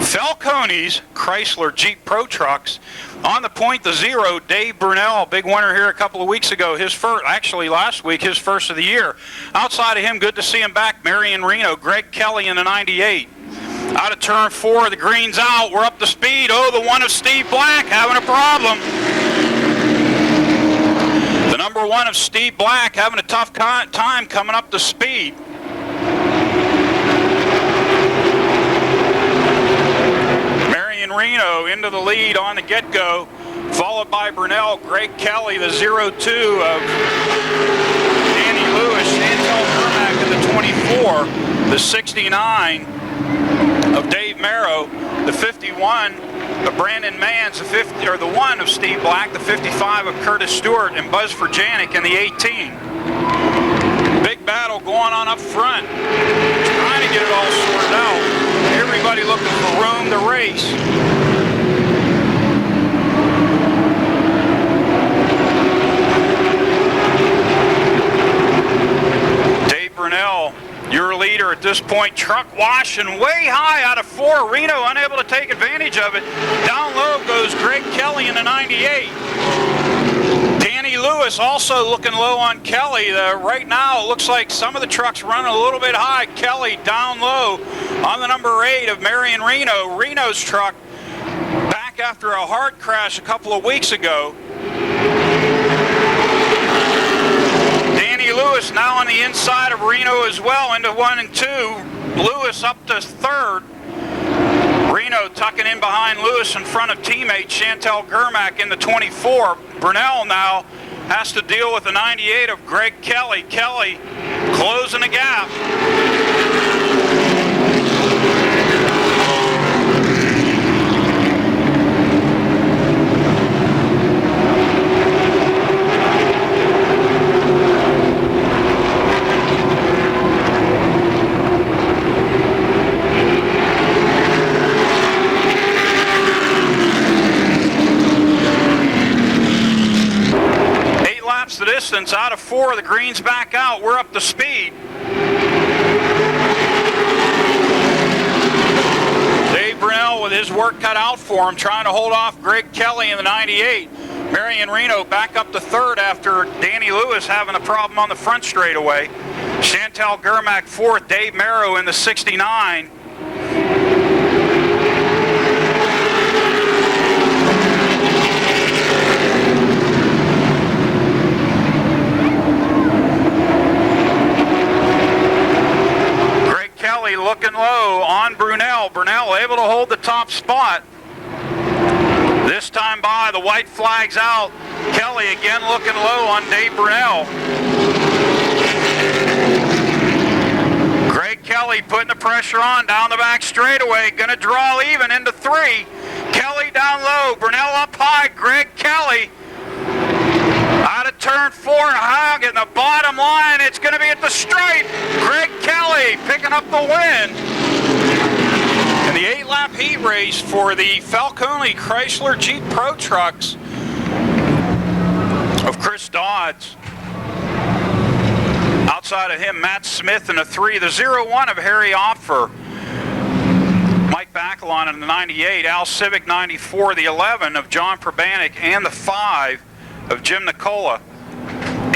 Falcone's Chrysler Jeep Pro Trucks. On the point, the 0, Dave Brunel, big winner here a couple of weeks ago. His first, actually last week, his first of the year. Outside of him, good to see him back, Marion Reno, Greg Kelly in the 98. Out of turn 4, the green's out. We're up to speed. Oh, the 1 of Steve Black having a problem. The number 1 of Steve Black having a tough time coming up to speed. Marion Reno into the lead on the get-go, followed by Brunel, Greg Kelly, the 02 of Danny Lewis, Chantel Kermack in the 24, the 69 of Dave Merrow, the 51 of Brandon Manns, the 50, or the 1 of Steve Black, the 55 of Curtis Stewart, and Buzz Furjanic in the 18. Big battle going on up front, trying to get it all sorted out. Everybody looking for room to race. Dave Brunel, your leader at this point. Truck washing way high out of 4. Reno unable to take advantage of it. Down low goes Greg Kelly in the 98. Danny Lewis also looking low on Kelly. Right now it looks like some of the trucks running a little bit high. Kelly down low on the number 8 of Marion Reno. Reno's truck back after a hard crash a couple of weeks ago. Danny Lewis now on the inside of Reno as well, into 1 and 2. Lewis up to 3rd. Reno tucking in behind Lewis in front of teammate Chantel Kermack in the 24. Brunel now has to deal with the 98 of Greg Kelly. Kelly closing the gap. 8 laps the distance. Out of 4, the green's back out. We're up to speed. Dave Brunel with his work cut out for him, trying to hold off Greg Kelly in the 98. Marion Reno back up to 3rd after Danny Lewis having a problem on the front straightaway. Chantel Kermack 4th, Dave Merrow in the 69. Kelly looking low on Brunel. Brunel able to hold the top spot. This time by, the white flag's out. Kelly again looking low on Dave Brunel. Greg Kelly putting the pressure on down the back straightaway. Going to draw even into 3. Kelly down low. Brunel up high. Greg Kelly out of turn 4, hugging the bottom line. It's going to be at the stripe. Greg Kelly picking up the win. In the 8-lap heat race for the Falcone Chrysler Jeep Pro Trucks of Chris Dodds. Outside of him, Matt Smith in the 3, the 01 of Harry Opfer, Mike Bacalon in the 98, Al Civic 94, the 11 of John Probanik, and the 5 of Jim Nicola.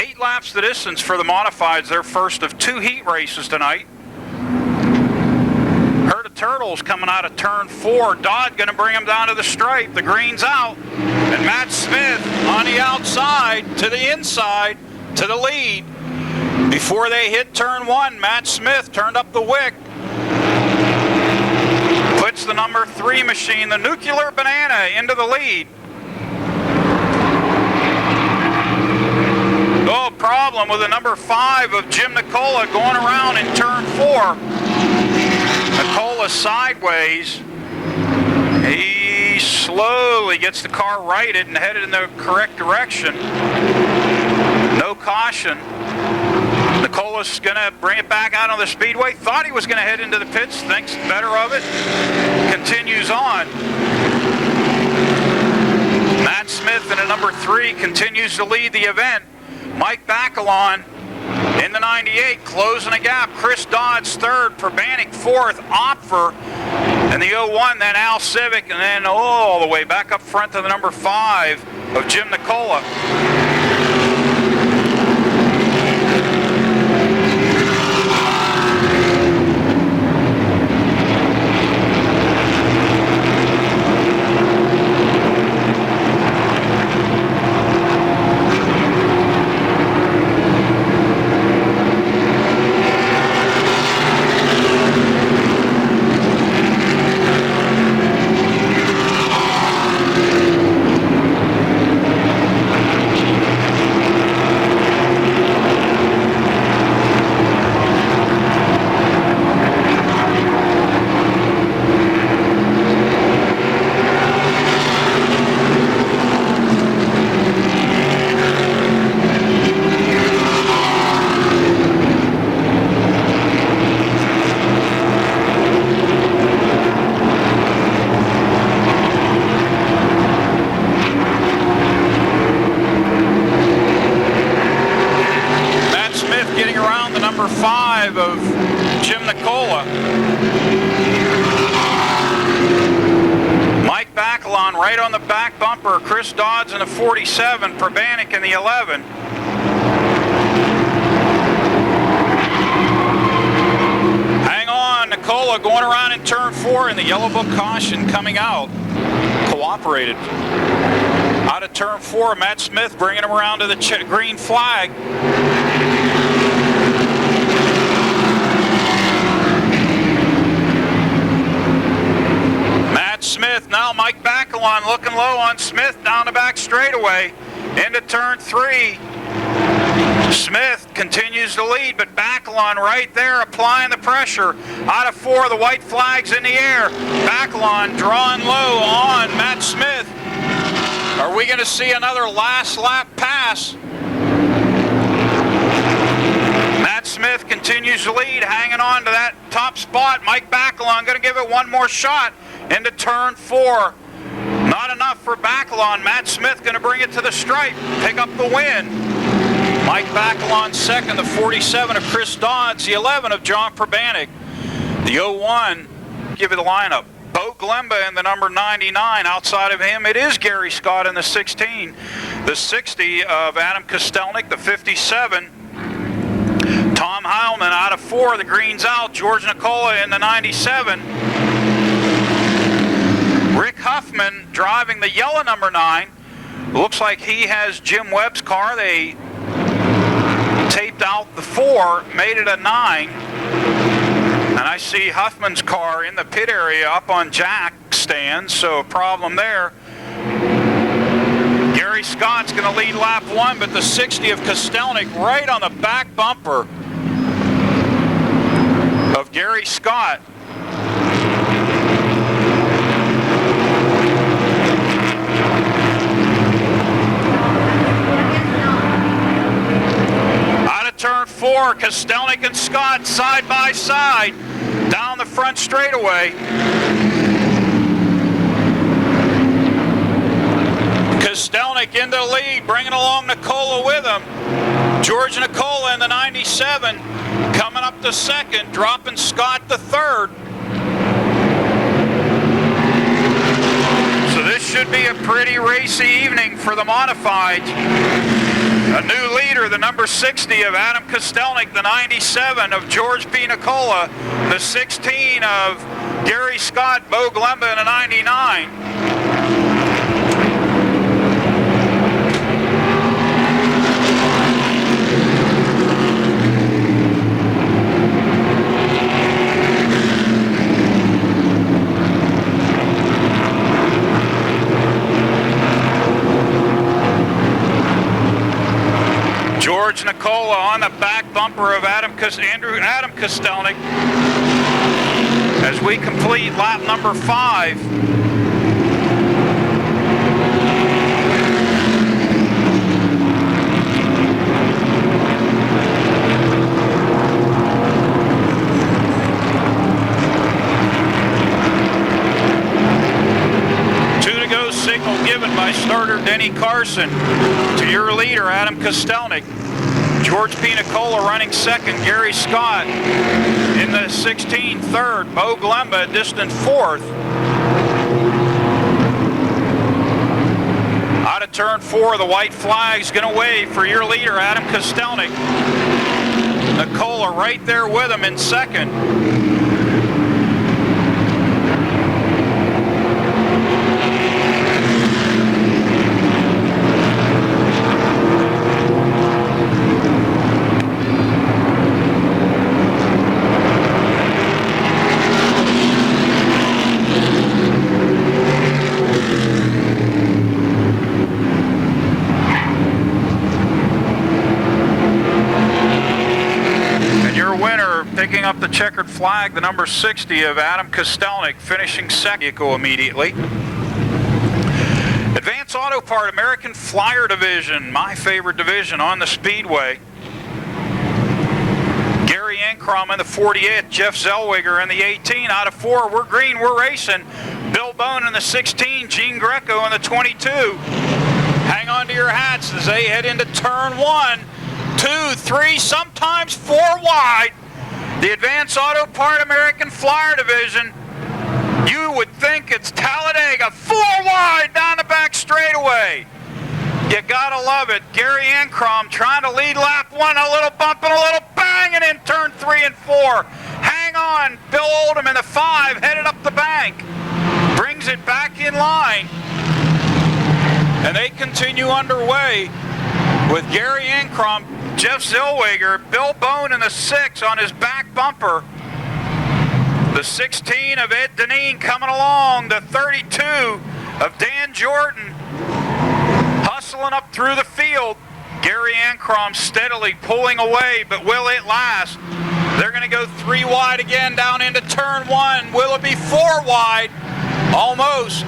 8 laps the distance for the Modifieds, their first of 2 heat races tonight. Herd of Turtles coming out of turn 4. Dodd going to bring them down to the stripe. The green's out. And Matt Smith on the outside to the inside to the lead. Before they hit turn 1, Matt Smith turned up the wick. Puts the number 3 machine, the Nuclear Banana, into the lead. No problem with the number 5 of Jim Nicola going around in turn 4. Nicola sideways. He slowly gets the car righted and headed in the correct direction. No caution. Nicola's going to bring it back out on the speedway. Thought he was going to head into the pits. Thinks better of it. Continues on. Matt Smith in a number 3 continues to lead the event. Mike Bacalon In the 98, closing the gap, Chris Dodds third, Probanik fourth, Opfer in the 01, then Al Civic, and then all the way back up front to the number 5 of Jim Nicola. Number 5 of Jim Nicola. Mike Bacalon right on the back bumper. Chris Dodds in the 47. Probanik in the 11. Hang on, Nicola going around in turn 4 in the yellow book caution coming out. Cooperated. Out of turn 4, Matt Smith bringing him around to the green flag. Smith, now Mike Bacalon looking low on Smith down the back straightaway into turn 3. Smith continues to lead, but Bacalon right there applying the pressure. Out of 4, the white flag's in the air. Bacalon drawing low on Matt Smith. Are we going to see another last lap pass? Matt Smith continues to lead, hanging on to that top spot. Mike Bacalon going to give it one more shot into turn 4. Not enough for Bacalon. Matt Smith going to bring it to the stripe, pick up the win. Mike Bacalon second, the 47 of Chris Dodds, the 11 of John Probanik. The 01, give you the lineup. Bo Glemba in the number 99. Outside of him, it is Gary Scott in the 16. The 60 of Adam Kostelnik, the 57. Tom Heilman out of 4, the green's out. George Nicola in the 97. Rick Huffman driving the yellow number 9. Looks like he has Jim Webb's car. They taped out the 4, made it a 9. And I see Huffman's car in the pit area up on jack stands, so a problem there. Gary Scott's going to lead lap 1, but the 60 of Kostelnik right on the back bumper of Gary Scott. Turn 4, Kostelnik and Scott side by side down the front straightaway. Kostelnik in the lead, bringing along Nicola with him. George Nicola in the 97, coming up to second, dropping Scott to third. So this should be a pretty racy evening for the modifieds. A new leader, the number 60 of Adam Kostelnik, the 97 of George P. Nicola, the 16 of Gary Scott, Bo Glemba, and a 99. George Nicola on the back bumper of Adam Kostelnik as we complete lap number 5. Signal given by starter Denny Carson to your leader Adam Kostelnik. George Pinicola running second. Gary Scott in the 16 third. Bo Glemba a distant fourth. Out of turn 4, the white flag's going to wave for your leader, Adam Kostelnik. Nicola right there with him in second. Picking up the checkered flag, the number 60 of Adam Kostelnik, finishing second immediately. Advance Auto Part, American Flyer Division, my favorite division on the Speedway. Gary Ankrom in the 48th, Jeff Zellweger in the 18. Out of 4, we're green, we're racing. Bill Bone in the 16, Gene Greco in the 22. Hang on to your hats as they head into turn 1, 2, 3, sometimes 4 wide. The Advance Auto Part American Flyer Division, you would think it's Talladega, 4 wide down the back straightaway. You gotta love it. Gary Ankrom trying to lead lap 1, a little bump and a little bang, and in turn 3 and 4. Hang on, Bill Oldham in the 5, headed up the bank. Brings it back in line. And they continue underway with Gary Ankrom, Jeff Zellweger, Bill Bone in the 6 on his back bumper. The 16 of Ed Deneen coming along. The 32 of Dan Jordan hustling up through the field. Gary Ankrom steadily pulling away, but will it last? They're going to go 3 wide again down into turn 1. Will it be 4 wide? Almost.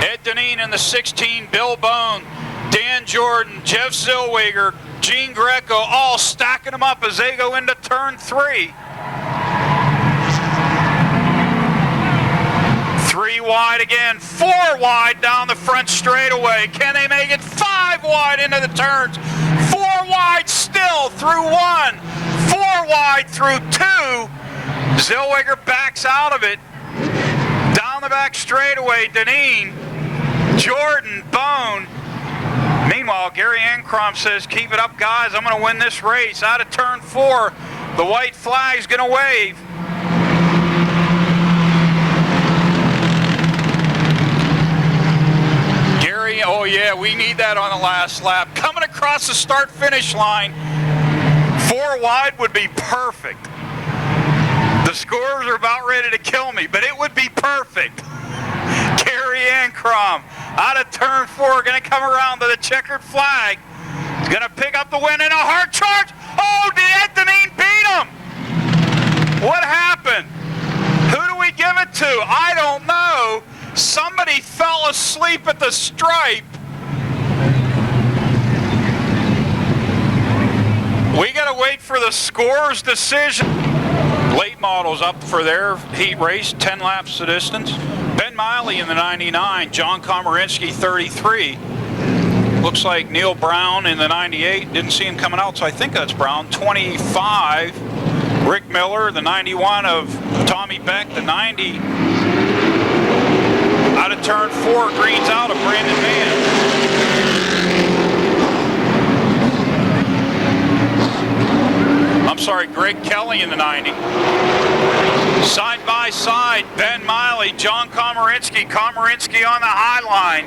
Ed Deneen in the 16, Bill Bone, Dan Jordan, Jeff Zellweger, Gene Greco, all stacking them up as they go into turn 3. 3 wide again, 4 wide down the front straightaway. Can they make it 5 wide into the turns? 4 wide still through 1, 4 wide through 2. Zellweger backs out of it. Down the back straightaway, Deneen, Jordan, Bone. Meanwhile, Gary Ankrom says, keep it up, guys. I'm going to win this race. Out of turn 4, the white flag's going to wave. Gary, oh yeah, we need that on the last lap. Coming across the start-finish line. 4 wide would be perfect. The scores are about ready to kill me, but it would be perfect. Gary Ankrom out of turn 4, going to come around to the checkered flag. He's going to pick up the win in a hard charge. Oh, did Ed Deneen beat him? What happened? Who do we give it to? I don't know. Somebody fell asleep at the stripe. We got to wait for the scores decision. Late models up for their heat race, 10 laps the distance. Ben Miley in the 99, John Komarinsky 33. Looks like Neil Brown in the 98. Didn't see him coming out, so I think that's Brown. 25, Rick Miller, the 91 of Tommy Beck, the 90. Out of turn 4, greens out of Brandon Mann. I'm sorry, Greg Kelly in the 90. Side by side, Ben Miley, John Komarinsky. Komarinsky on the high line.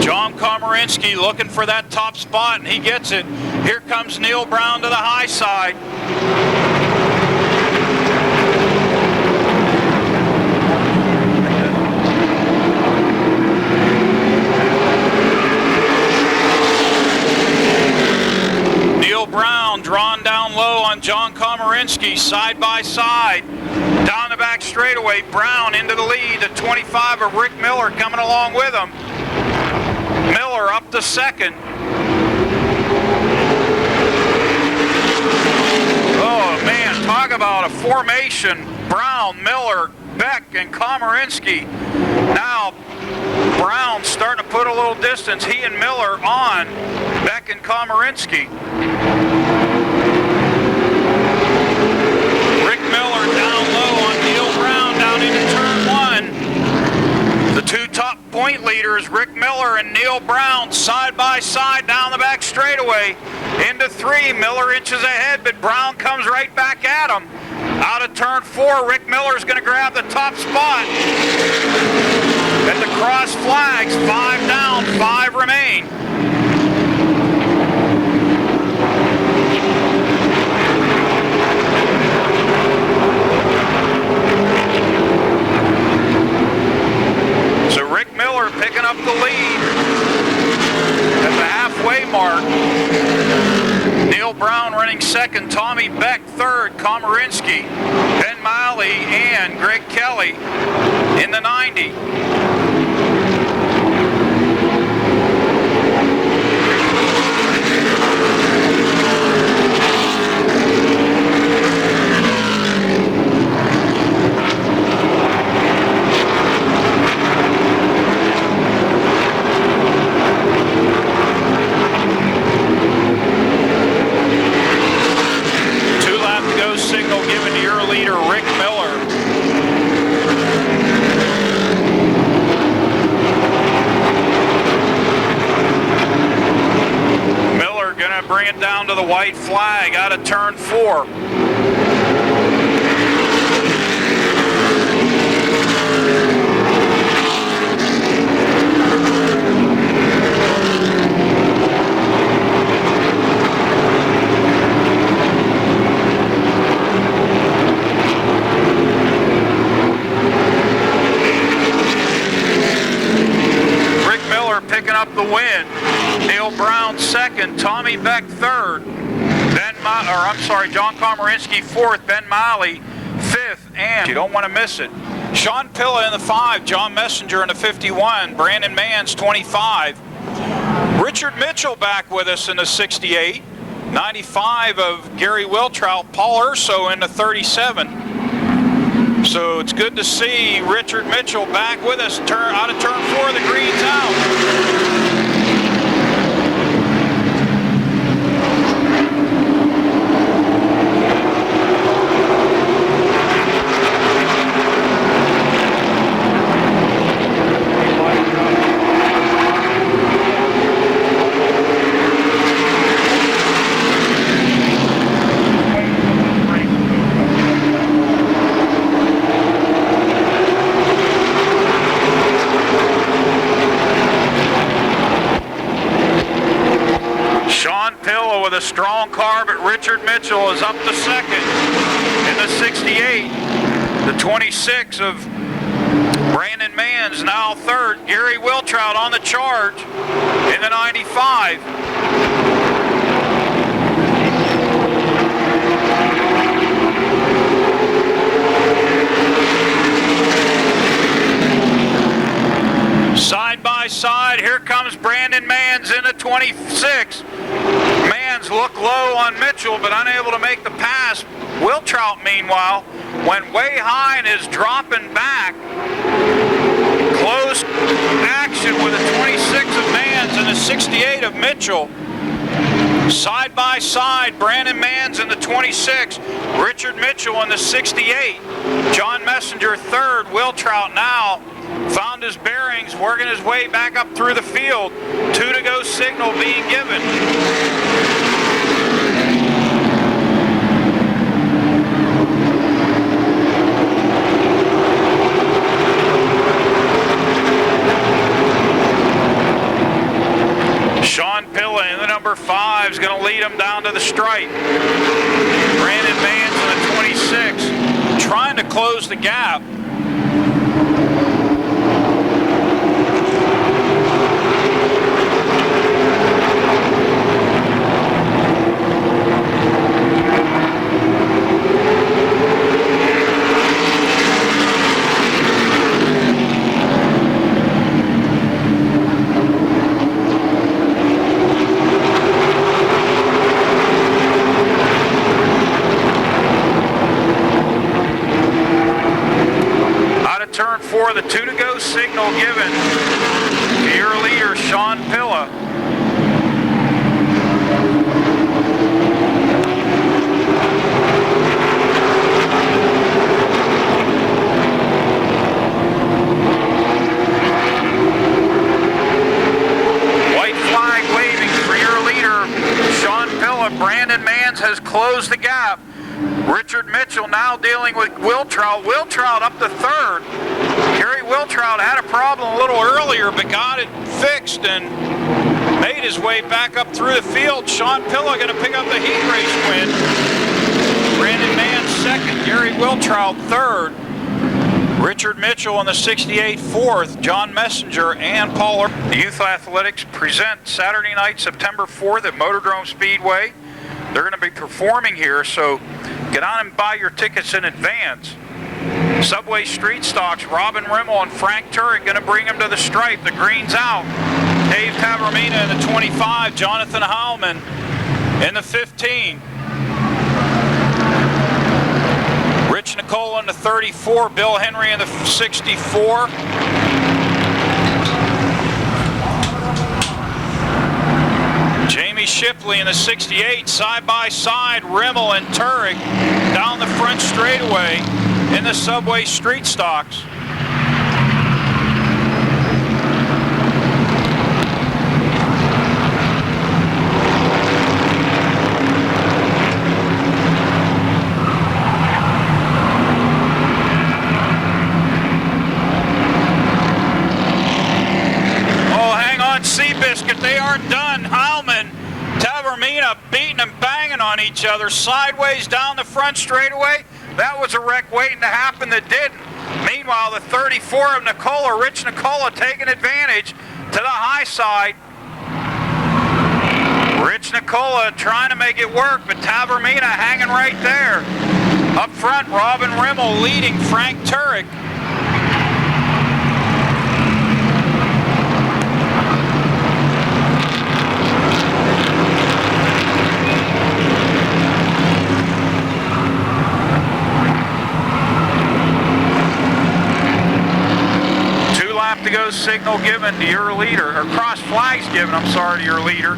John Komarinsky looking for that top spot, and he gets it. Here comes Neil Brown to the high side. Neil Brown drawn down low on John Komarinsky, side by side. Down the back straightaway, Brown into the lead. The 25 of Rick Miller coming along with him. Miller up to second. Oh man, talk about a formation. Brown, Miller, Beck and Komarinsky. Now Brown starting to put a little distance. He and Miller on Beck and Komarinsky. Rick Miller down low on Neil Brown down into turn 1. The two top point leaders, Rick Miller and Neil Brown, side by side down the back straightaway. Into 3, Miller inches ahead, but Brown comes right back at him. Out of turn 4, Rick Miller's going to grab the top spot. At the cross flags, 5 down, 5 remain. So Rick Miller picking up the lead at the halfway mark. Neil Brown running second, Tommy Beck third, Komarinsky, Ben Miley, and Greg Kelly in the 90. Signal given to your leader, Rick Miller. Miller gonna bring it down to the white flag out of turn 4. Picking up the win. Neil Brown second, Tommy Beck third, John Komarinsky fourth, Ben Miley fifth, and you don't want to miss it. Sean Pilla in the 5, John Messenger in the 51, Brandon Manns 25. Richard Mitchell back with us in the 68, 95 of Gary Wiltrout, Paul Urso in the 37. So it's good to see Richard Mitchell back with us. Out of turn 4, the green's out. With a strong car, but Richard Mitchell is up to second in the 68. The 26 of Brandon Manns now third. Gary Wiltrout on the charge in the 95. Side by side, here comes Brandon Manns in the 26. Manns look low on Mitchell, but unable to make the pass. Wiltrout, meanwhile, went way high and is dropping back. Close action with the 26 of Manns and the 68 of Mitchell. Side by side, Brandon Manns in the 26, Richard Mitchell in the 68. John Messenger third, Wiltrout now found his bearings, working his way back up through the field. 2 to go signal being given. Sean Pilla in the number 5 is going to lead him down to the stripe. Brandon Manns in the 26 trying to close the gap. but Brandon Mans has closed the gap. Richard Mitchell now dealing with Wiltrout. Wiltrout up to third. Gary Wiltrout had a problem a little earlier, but got it fixed and made his way back up through the field. Sean Pillow going to pick up the heat race win. Brandon Mans second. Gary Wiltrout third. Richard Mitchell in the 68 fourth. John Messenger and Paul. The Youth Athletics present Saturday night, September 4th at MOTORDROME Speedway. They're going to be performing here, so get on and buy your tickets in advance. Subway Street Stocks, Robin Rimmel and Frank Turek going to bring him to the stripe. The green's out. Dave Tavermina in the 25, Jonathan Heilman in the 15. Rich Nicola in the 34, Bill Henry in the 64. Jamie Shipley in the 68, side by side, Rimmel and Turek down the front straightaway in the Subway Street Stocks. Seabiscuit, they aren't done. Heilman, Tavermina beating and banging on each other sideways down the front straightaway. That was a wreck waiting to happen that didn't. Meanwhile, the 34 of Nicola, Rich Nicola, taking advantage to the high side. Rich Nicola trying to make it work, but Tavermina hanging right there. Up front, Robin Rimmel leading Frank Turek. To go signal given to your leader, or cross flags given, I'm sorry, to your leader,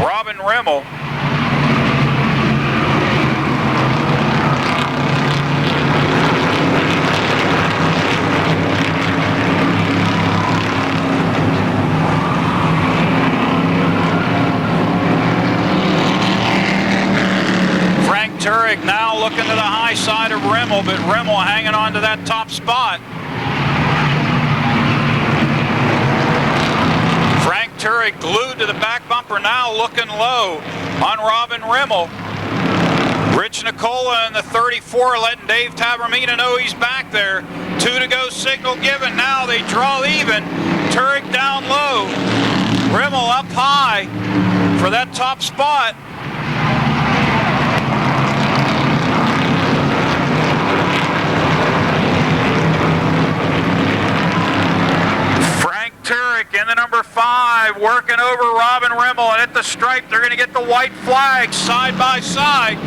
Robin Rimmel. Frank Turek now looking to the high side of Rimmel, but Rimmel hanging on to that top spot. Frank Turek glued to the back bumper now, looking low on Robin Rimmel. Rich Nicola in the 34 letting Dave Tavermina know he's back there. 2 to go signal given. Now they draw even. Turek down low. Rimmel up high for that top spot. Turek in the number 5, working over Robin Rimmel, and at the stripe they're going to get the white flag side by side.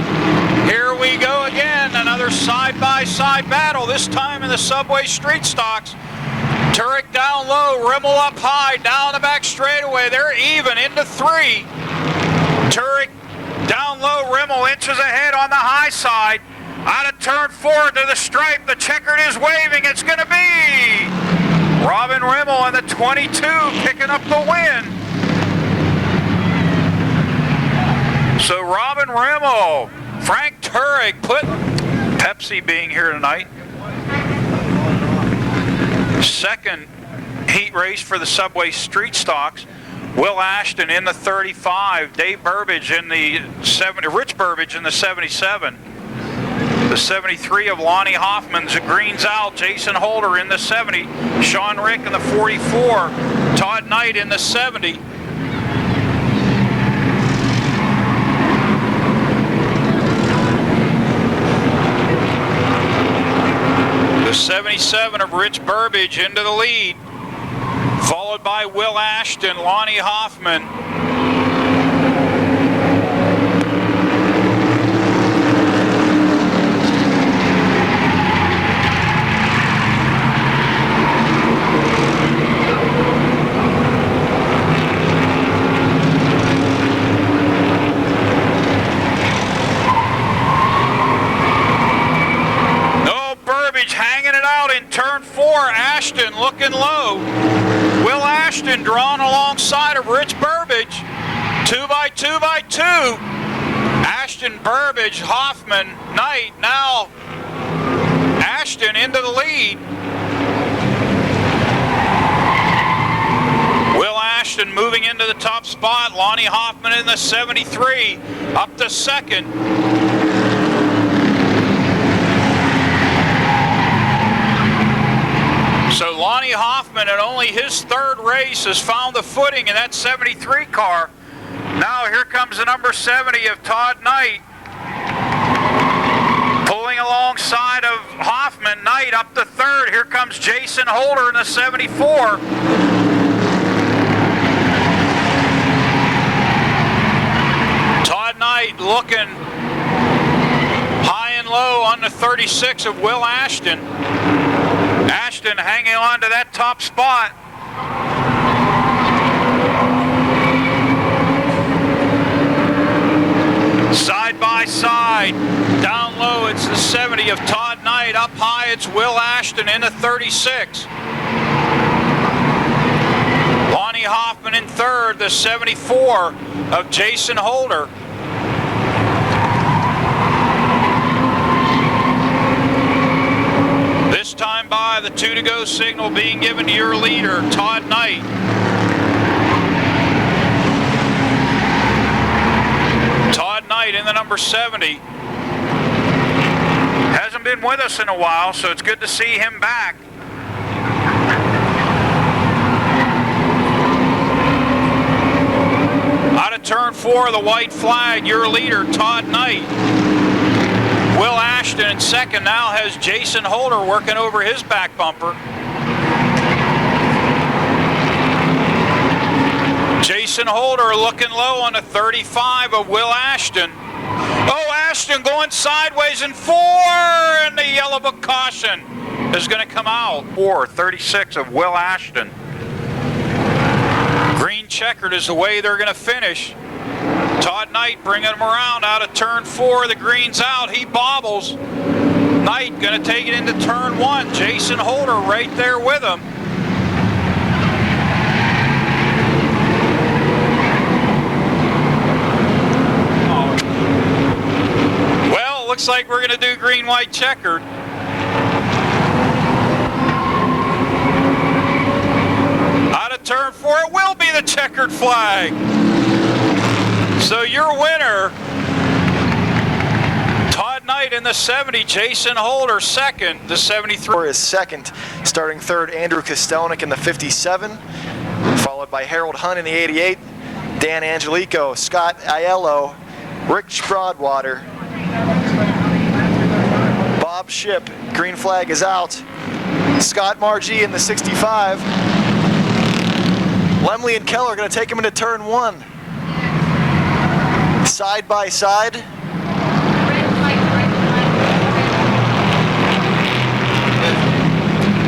Here we go again, another side-by-side battle, this time in the Subway Street Stocks. Turek down low, Rimmel up high, down the back straightaway. They're even into 3. Turek down low, Rimmel inches ahead on the high side. Out of turn 4 to the stripe, the checkered is waving. It's going to be Robin Rimmel in the 22 picking up the win. So Robin Rimmel, Frank Turek, put Pepsi being here tonight. Second heat race for the Subway Street Stocks. Will Ashton in the 35, Dave Burbage in the 70, Rich Burbage in the 77. The 73 of Lonnie Hoffman's a greens out. Jason Holder in the 70. Sean Rick in the 44. Todd Knight in the 70. The 77 of Rich Burbage into the lead. Followed by Will Ashton, Lonnie Hoffman. Turn 4, Ashton looking low. Will Ashton drawn alongside of Rich Burbage. 2 by 2 by 2. Ashton, Burbage, Hoffman, Knight. Now Ashton into the lead. Will Ashton moving into the top spot. Lonnie Hoffman in the 73 up to second. So Lonnie Hoffman, in only his third race, has found the footing in that 73 car. Now here comes the number 70 of Todd Knight. Pulling alongside of Hoffman. Knight up to third. Here comes Jason Holder in the 74. Todd Knight looking high and low on the 36 of Will Ashton. Ashton hanging on to that top spot. Side by side, down low it's the 70 of Todd Knight, up high it's Will Ashton in the 36. Lonnie Hoffman in third, the 74 of Jason Holder. This time by the 2 to go signal being given to your leader, Todd Knight. Todd Knight in the number 70. Hasn't been with us in a while, so it's good to see him back. Out of turn 4, the white flag, your leader, Todd Knight. Will Ashton in second now has Jason Holder working over his back bumper. Jason Holder looking low on the 35 of Will Ashton. Oh, Ashton going sideways in 4, and the yellow book caution is going to come out. 36 of Will Ashton. Green checkered is the way they're going to finish. Todd Knight bringing him around out of turn 4. The green's out. He bobbles. Knight going to take it into turn 1. Jason Holder right there with him. Well, looks like we're going to do green, white, checkered. Out of turn 4, it will be the checkered flag. So your winner, Todd Knight in the 70, Jason Holder second, the 73. Is second, starting third, Andrew Kostelnik in the 57, followed by Harold Hunt in the 88, Dan Angelico, Scott Aiello, Rich Broadwater, Bob Shipp, green flag is out, Scott Margie in the 65, Lemley and Keller are going to take him into turn 1. Side by side.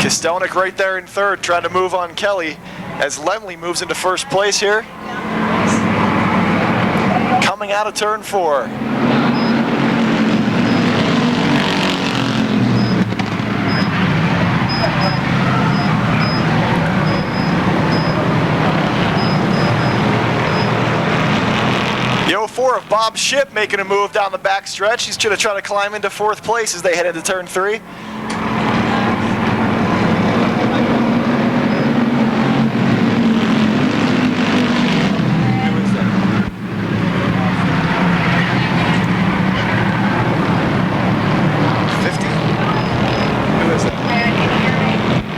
Kostelnik right there in third, trying to move on Kelly as Lemley moves into first place here. Coming out of turn 4. The 04 of Bob Shipp making a move down the back stretch. He's going to try to climb into 4th place as they head into turn 3.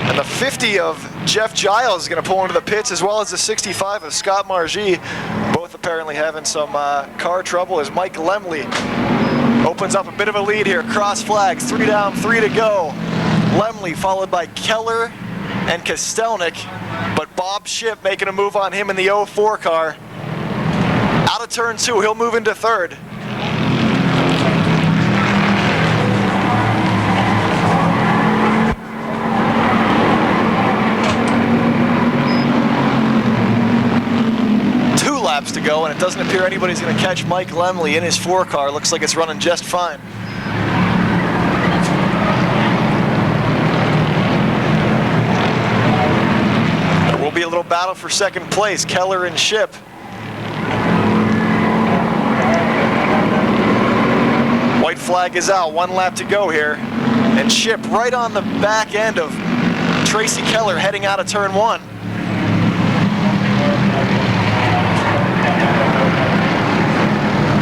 And the 50 of Jeff Giles is going to pull into the pits, as well as the 65 of Scott Margie. Both apparently having some car trouble as Mike Lemley opens up a bit of a lead here. Cross flags, 3 down, 3 to go. Lemley followed by Keller and Kostelnik, but Bob Shipp making a move on him in the 04 car. Out of turn 2, he'll move into third. Laps to go, and it doesn't appear anybody's going to catch Mike Lemley in his 4 car. Looks like it's running just fine. There will be a little battle for second place, Keller and Shipp. flag is out. 1 lap to go here. And Chip right on the back end of Tracy Keller heading out of turn 1.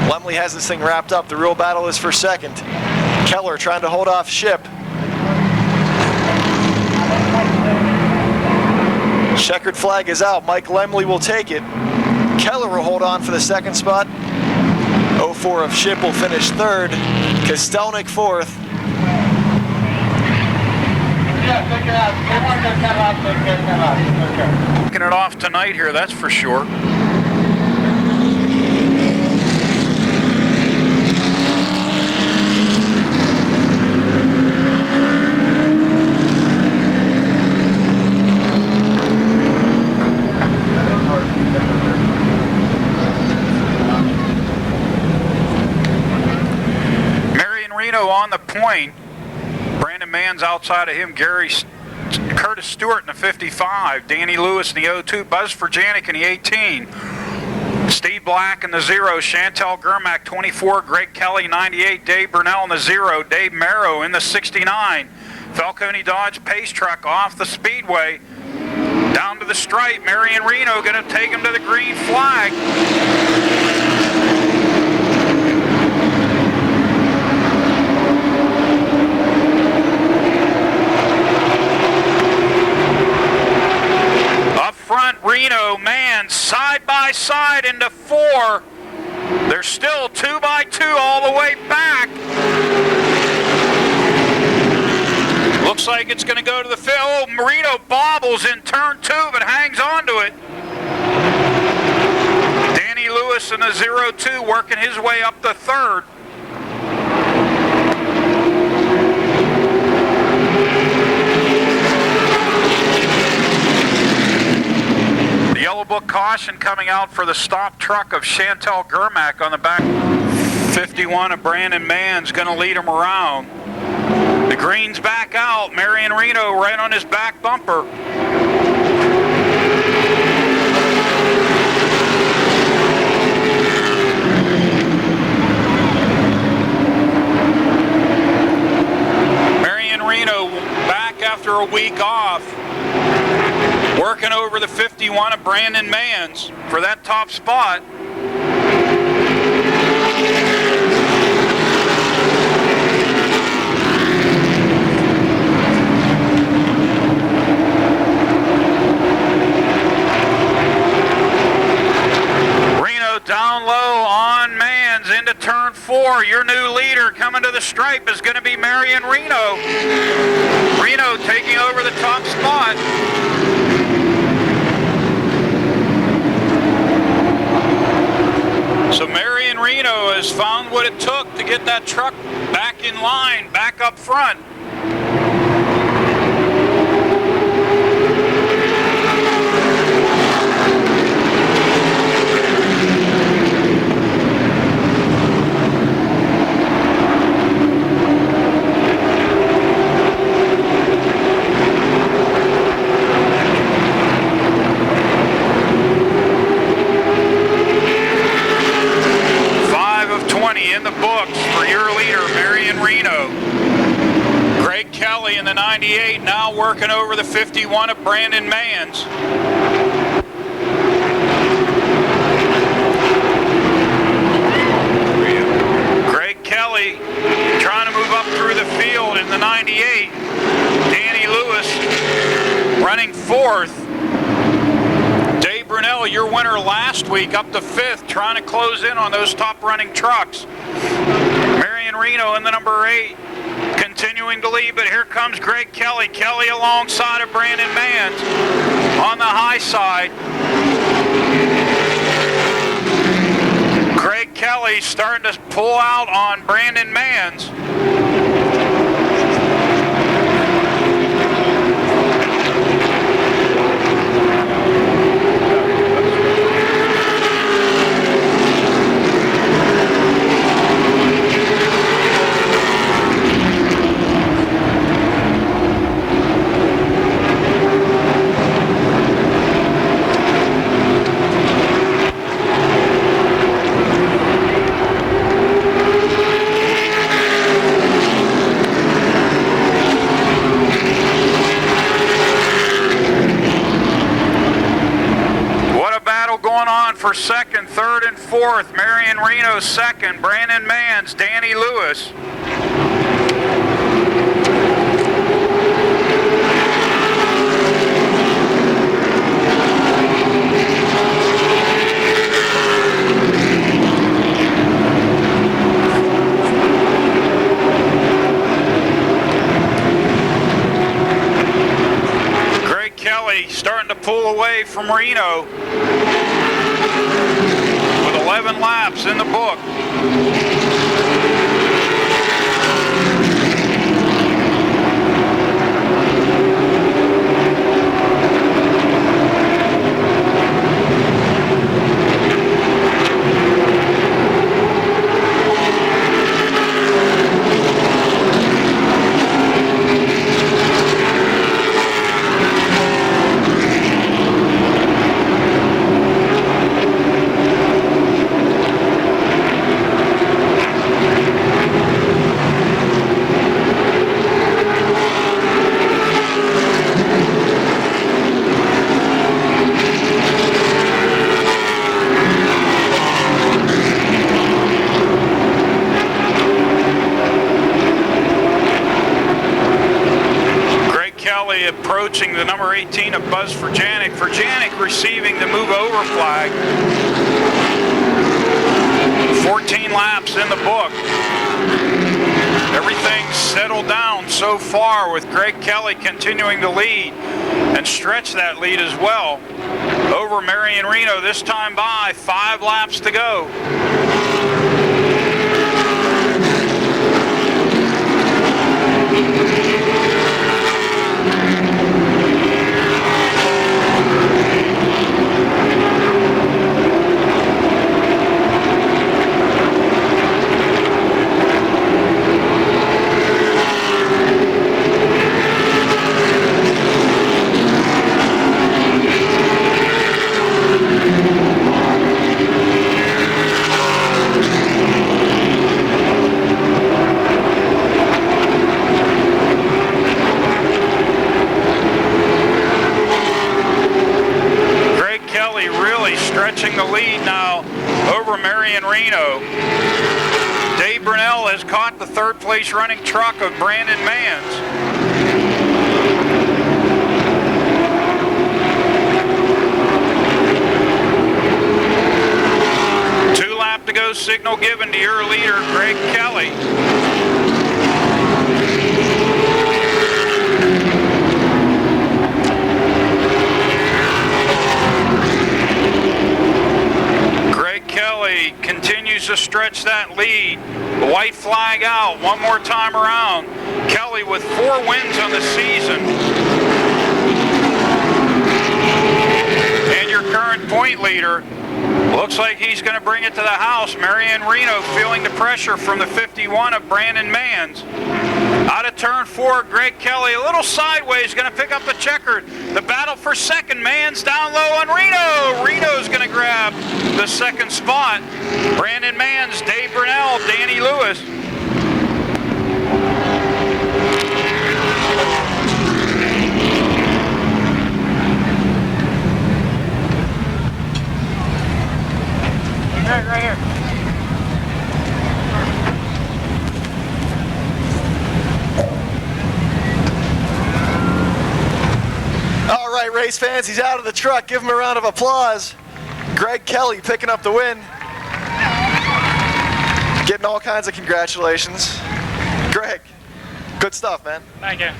Lemley has this thing wrapped up. The real battle is for second. Keller trying to hold off Chip. Checkered flag is out. Mike Lemley will take it. Keller will hold on for the second spot. 04 of Chip will finish third. Kostelnik fourth. Knocking it off tonight here, that's for sure. On the point, Brandon Mann's outside of him, Curtis Stewart in the 55, Danny Lewis in the 02, Buzz Furjanic in the 18, Steve Black in the 0, Chantel Germack 24, Greg Kelly 98, Dave Burnell in the 0, Dave Merrow in the 69, Falcone Dodge Pace Truck off the speedway, down to the stripe, Marion Reno going to take him to the green flag. Front, Reno, Mann, side by side into 4. They're still 2 by 2 all the way back. Looks like it's going to go to the field. Oh, Reno bobbles in turn 2, but hangs on to it. Danny Lewis in the 02 working his way up the third. Yellow book caution coming out for the stop truck of Chantel Germack on the back. 51 of Brandon Mann's going to lead him around. The green's back out. Marion Reno right on his back bumper. Marion Reno back after a week off. Working over the 51 of Brandon Mann's for that top spot. Reno down low on Mann's into turn 4. Your new leader coming to the stripe is going to be Marion Reno. Reno taking over the top spot. So Marion Reno has found what it took to get that truck back in line, back up front. In the books for your leader, Marion Reno. Greg Kelly in the 98 now working over the 51 of Brandon Mann's. Greg Kelly trying to move up through the field in the 98. Danny Lewis running 4th. Dave Brunell, your winner last week, up to 5th, trying to close in on those top running trucks. Marion Reno in the number 8, continuing to lead, but here comes Greg Kelly. Kelly alongside of Brandon Mann's on the high side. Greg Kelly starting to pull out on Brandon Mann's. for second, third and fourth. Marion Reno second, Brandon Manns, Danny Lewis. Kelly starting to pull away from Reno with 11 laps in the book. Approaching the number 18 of Buzz Furjanic. Furjanic receiving the move over flag. 14 laps in the book. Everything's settled down so far with Greg Kelly continuing to lead and stretch that lead as well over Marion Reno, this time by 5 laps to go. Stretching the lead now over Marion Reno. Dave Brunell has caught the third place running truck of Brandon Manns. Two lap to go, signal given to your leader, Greg Kelly. Kelly continues to stretch that lead. White flag out one more time around. Kelly with 4 wins on the season. And your current point leader looks like he's going to bring it to the house. Marion Reno feeling the pressure from the 51 of Brandon Manns. Out of turn 4, Greg Kelly, a little sideways, going to pick up the checkered. The battle for second, Manns down low on Reno. Reno's going to grab the second spot. Brandon Manns, Dave Brunell, Danny Lewis. Right here. All right, race fans, he's out of the truck. Give him a round of applause. Greg Kelly picking up the win. Getting all kinds of congratulations. Greg, good stuff, man. Thank you.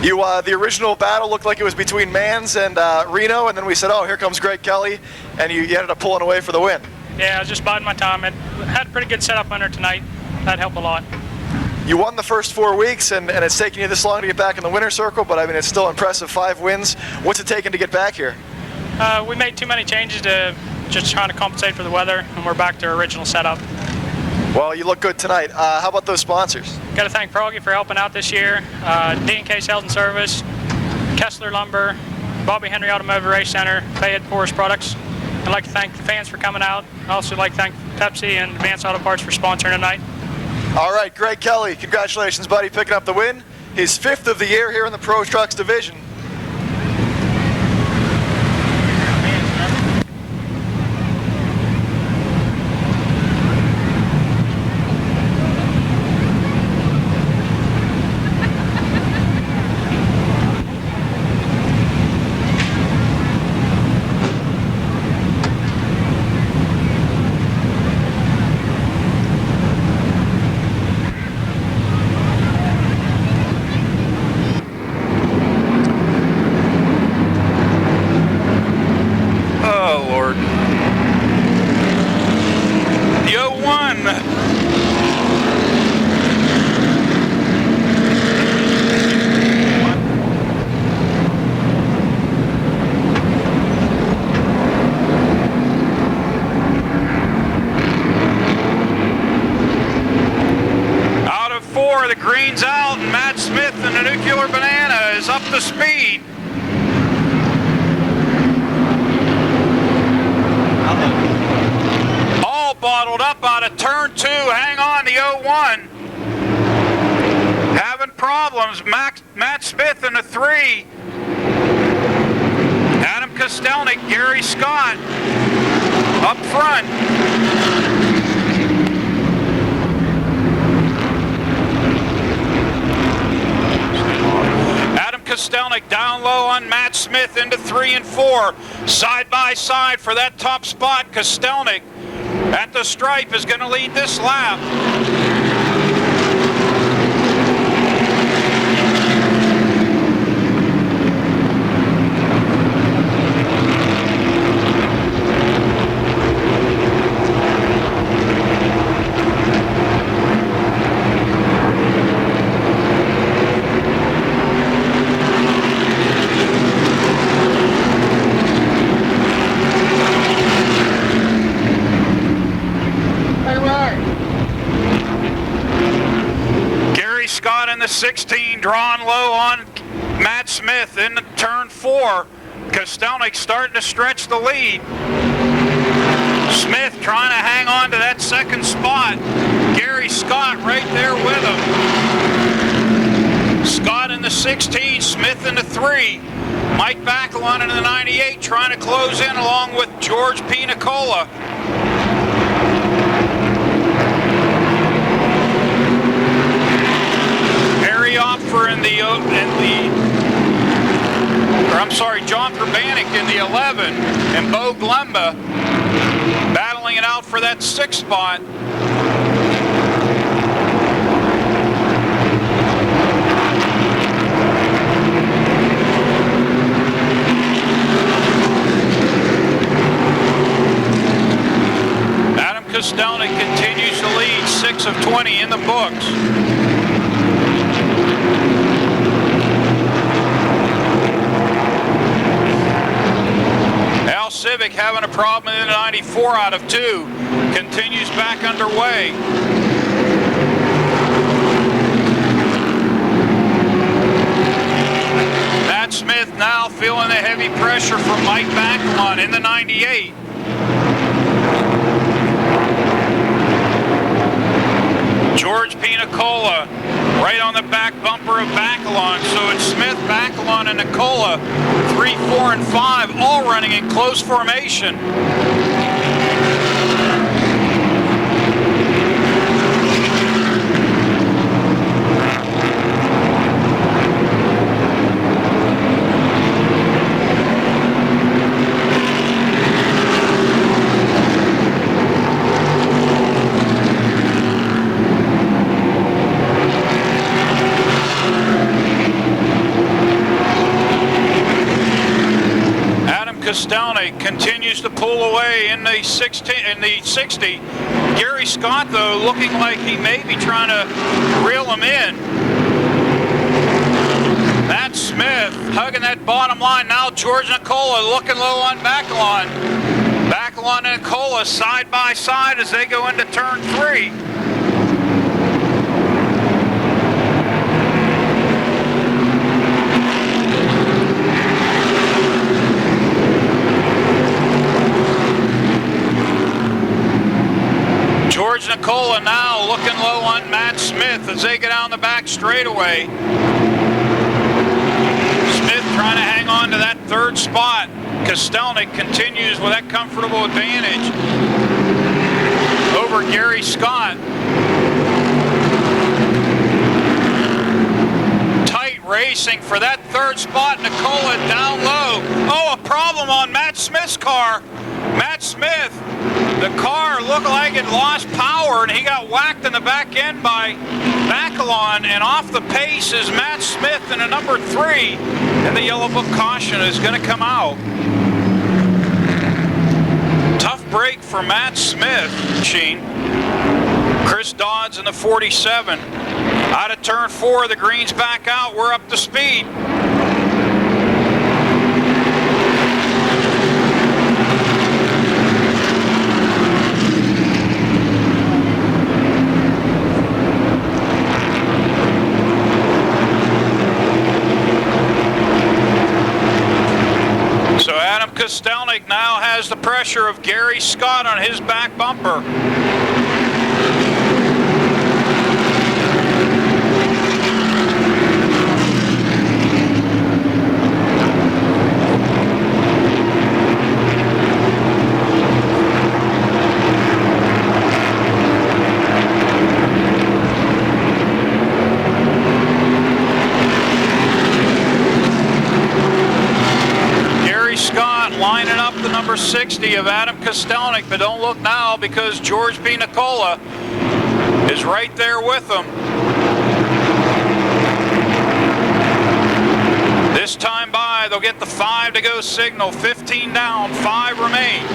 The original battle looked like it was between Manns and Reno, and then we said, oh, here comes Greg Kelly, and you ended up pulling away for the win. Yeah, I was just biding my time. I had a pretty good setup under tonight. That helped a lot. You won the first 4 weeks, and it's taken you this long to get back in the winner's circle, but I mean, it's still impressive, 5 wins. What's it taken to get back here? We made too many changes to just trying to compensate for the weather, and we're back to our original setup. Well, you look good tonight. How about those sponsors? Got to thank Proggy for helping out this year. D&K Sales and Service, Kessler Lumber, Bobby Henry Automotive Race Center, Fayette Forest Products. I'd like to thank the fans for coming out. I'd also like to thank Pepsi and Advanced Auto Parts for sponsoring tonight. All right, Greg Kelly, congratulations, buddy, picking up the win. His 5th of the year here in the Pro Trucks division. green's out, and Matt Smith and the Nuclear Banana is up to speed. All bottled up out of turn 2. Hang on, the 01. Having problems. Matt Smith in the 3. Adam Kostelnik, Gary Scott up front. Adam Kostelnik down low on Matt Smith into 3 and 4. Side by side for that top spot. Kostelnik at the stripe is going to lead this lap. Scott in the 16, drawn low on Matt Smith in the turn 4. Kostelnik starting to stretch the lead. Smith trying to hang on to that second spot. Gary Scott right there with him. Scott in the 16, Smith in the 3. Mike Bacalon in the 98 trying to close in along with George P. Nicola. John Probanik in the 11, and Bo Glemba battling it out for that 6th spot. Adam Kostelnik continues to lead, 6 of 20 in the books. Civic having a problem in the 94 out of 2. Continues back underway. Matt Smith now feeling the heavy pressure from Mike Bacalon in the 98. George P. Nicola right on the back bumper of Bacalon. So it's Smith, Bacalon, and Nicola, 3, 4, and 5, all running in close formation. Kostelnik continues to pull away in the 60. Gary Scott, though, looking like he may be trying to reel him in. Matt Smith hugging that bottom line. Now George Nicola looking low on Bacalon. Bacalon and Nicola side by side as they go into turn 3. George Nicola now looking low on Matt Smith as they get down the back straightaway. Smith trying to hang on to that 3rd spot. Kostelnik continues with that comfortable advantage over Gary Scott. Tight racing for that 3rd spot. Nicola down low. Oh, a problem on Matt Smith's car. Matt Smith, the car looked like it lost power and he got whacked in the back end by Bacalon, and off the pace is Matt Smith in a number 3, and the yellow book caution is going to come out. Tough break for Matt Smith, Sheen. Chris Dodds in the 47. Out of turn 4, the green's back out, we're up to speed. has the pressure of Gary Scott on his back bumper. Lining up the number 60 of Adam Kostelnik, but don't look now because George P. Nicola is right there with them. This time by, they'll get the 5 to go signal. 15 down, 5 remain.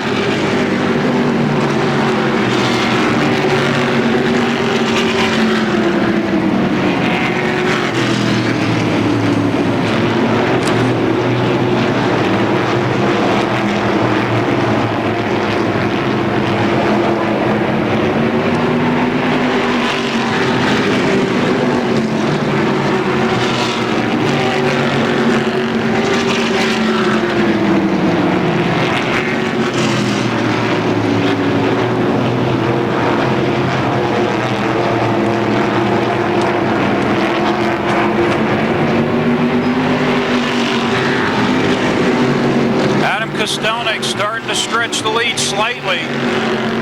Kostelnik starting to stretch the lead slightly.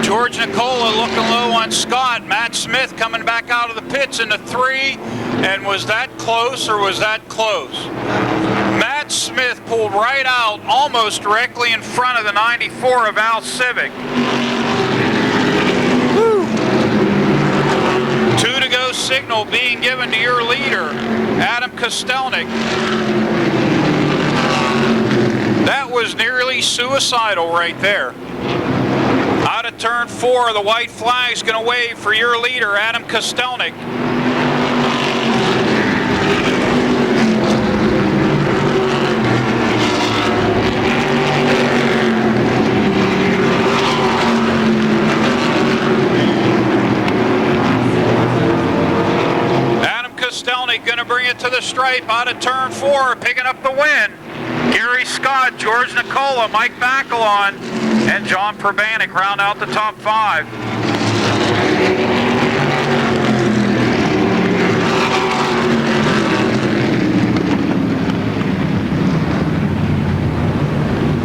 George Nicola looking low on Scott. Matt Smith coming back out of the pits into 3. And was that close or was that close? Matt Smith pulled right out almost directly in front of the 94 of Al Civic. 2 to go signal being given to your leader, Adam Kostelnik. That was nearly suicidal right there. Out of turn 4, the white flag's going to wave for your leader, Adam Kostelnik. Adam Kostelnik going to bring it to the stripe out of turn 4, picking up the win. Gary Scott, George Nicola, Mike Bacalon, and John Probanik round out the top 5.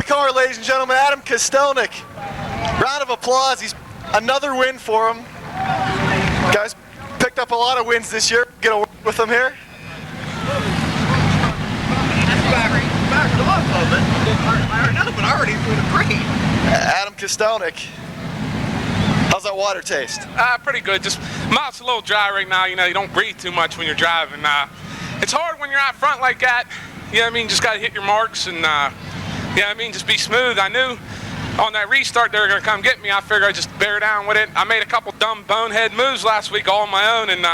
Car, ladies and gentlemen, Adam Kostelnik. Round of applause. He's another win for him. Guys picked up a lot of wins this year. Get a word with him here. Backed off of it. I know, but I already would agree. Adam Kostelnik, how's that water taste? Pretty good. Just mouth's a little dry right now. You know, you don't breathe too much when you're driving. It's hard when you're out front like that. You know what I mean? Just got to hit your marks and, you know what I mean? Just be smooth. I knew on that restart they were going to come get me. I figured I'd just bear down with it. I made a couple dumb bonehead moves last week all on my own, and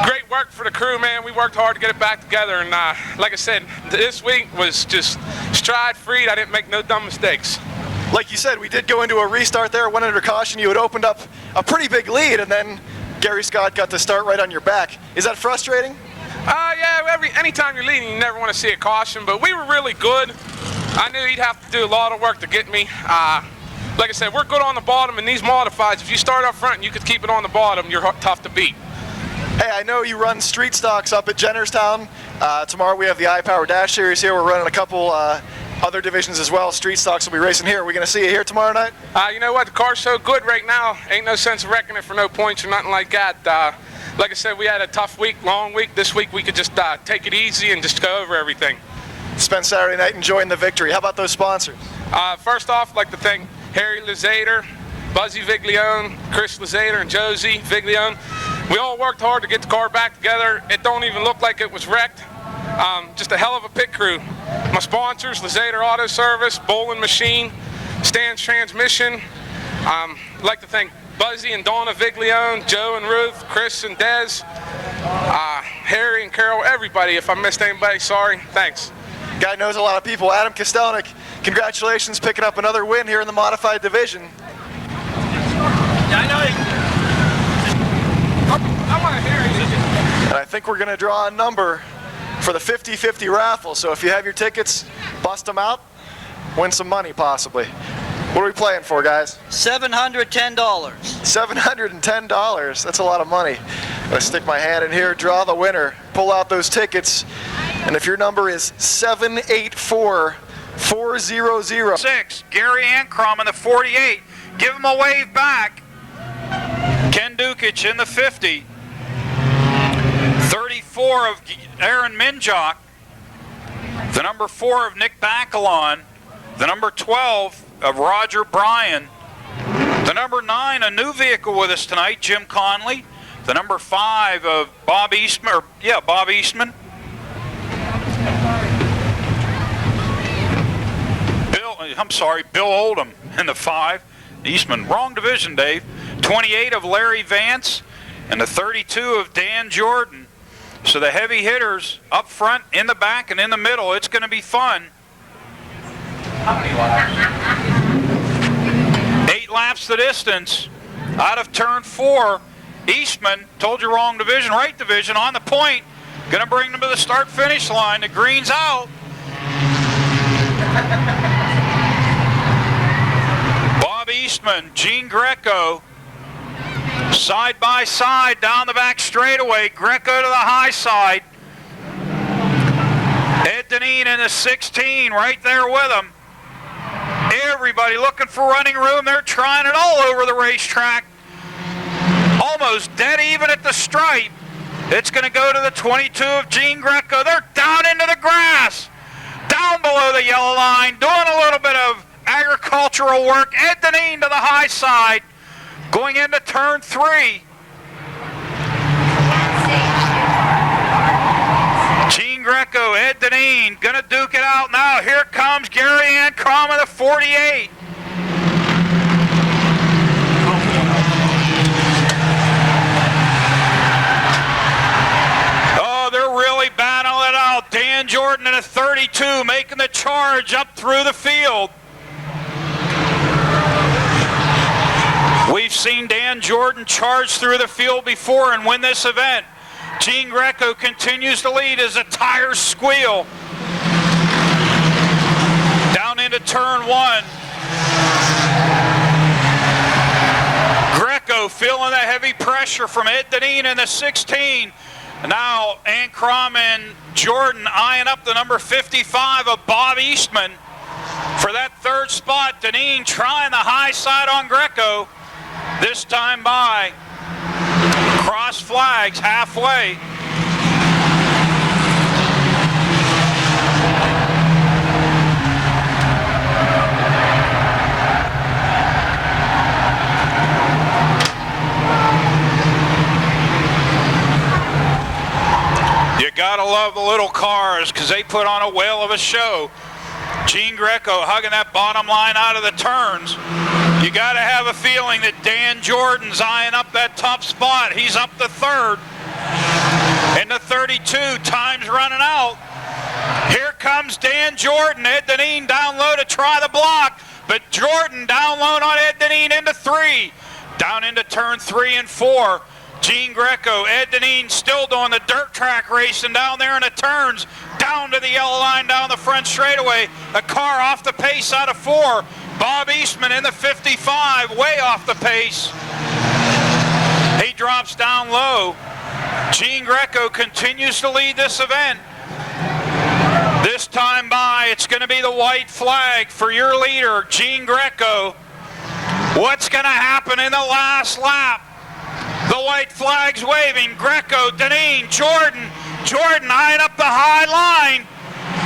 great work for the crew, man. We worked hard to get it back together, and like I said, this week was just stride-free. I didn't make no dumb mistakes. Like you said, we did go into a restart there, went under caution. You had opened up a pretty big lead, and then Gary Scott got to start right on your back. Is that frustrating? Yeah, anytime you're leading, you never want to see a caution, but we were really good. I knew he'd have to do a lot of work to get me. Like I said, we're good on the bottom in these modifieds. If you start up front and you could keep it on the bottom, you're tough to beat. Hey, I know you run street stocks up at Jennerstown. Tomorrow we have the iPower Dash Series here. We're running a couple other divisions as well. Street stocks will be racing here. Are we going to see you here tomorrow night? You know what? The car's so good right now. Ain't no sense of wrecking it for no points or nothing like that. Like I said, we had a tough week, long week. This week we could just take it easy and just go over everything. Spent Saturday night enjoying the victory. How about those sponsors? First off, I'd like to thank Harry Lizader, Buzzy Viglione, Chris Lizader, and Josie Viglione. We all worked hard to get the car back together. It don't even look like it was wrecked. Just a hell of a pit crew. My sponsors, Lizader Auto Service, Bowling Machine, Stan's Transmission. I'd like to thank Buzzy and Donna Viglione, Joe and Ruth, Chris and Dez, Harry and Carol, everybody. If I missed anybody, sorry. Thanks. Guy knows a lot of people. Adam Kostelnik, congratulations picking up another win here in the modified division. I know. I want to hear you. And I think we're going to draw a number for the 50-50 raffle. So if you have your tickets, bust them out, win some money possibly. What are we playing for, guys? $710. $710. That's a lot of money. I'm gonna stick my hand in here, draw the winner, pull out those tickets, and if your number is 784-400. 6, Gary Ankrom in the 48. Give him a wave back. Ken Dukic in the 50. 34 of Aaron Minjock. The number 4 of Nick Bacalon. The number 12 of Roger Bryan. The number 9, a new vehicle with us tonight, Jim Conley. The number 5 of Bob Eastman, Bob Eastman. Bill Oldham in the 5. Eastman, wrong division, Dave. 28 of Larry Vance, and the 32 of Dan Jordan. So the heavy hitters up front, in the back, and in the middle. It's going to be fun. How many laps? 8 laps the distance. Out of turn 4, Eastman, told you wrong division, right division, on the point. Going to bring them to the start-finish line. The green's out. Bob Eastman, Gene Greco, side by side down the back straightaway. Greco to the high side. Ed Deneen in the 16, right there with him. Everybody looking for running room. They're trying it all over the racetrack. Almost dead even at the stripe. It's going to go to the 22 of Gene Greco. They're down into the grass, down below the yellow line, doing a little bit of agricultural work. Ed Deneen to the high side, going into turn 3. Gene Greco, Ed Deneen, gonna duke it out now. Here comes Gary Ankrom of the 48. Oh, they're really battling it out. Dan Jordan in a 32, making the charge up through the field. We've seen Dan Jordan charge through the field before and win this event. Gene Greco continues to lead as the tires squeal. Down into turn 1. Greco feeling the heavy pressure from Ed Deneen in the 16. Now Ankrom and Jordan eyeing up the number 55 of Bob Eastman for that 3rd spot. Deneen trying the high side on Greco. This time by cross flags halfway. You gotta love the little cars because they put on a whale of a show. Gene Greco hugging that bottom line out of the turns. You got to have a feeling that Dan Jordan's eyeing up that top spot. He's up the 3rd. In the 32, time's running out. Here comes Dan Jordan. Ed Deneen down low to try the block, but Jordan down low on Ed Deneen into 3. Down into turn 3 and 4. Gene Greco, Ed Deneen still doing the dirt track racing down there in the turns. Down to the yellow line down the front straightaway. The car off the pace out of 4. Bob Eastman in the 55, way off the pace. He drops down low. Gene Greco continues to lead this event. This time by, it's going to be the white flag for your leader, Gene Greco. What's going to happen in the last lap? The white flag's waving. Greco, Deneen, Jordan. Jordan eyeing up the high line.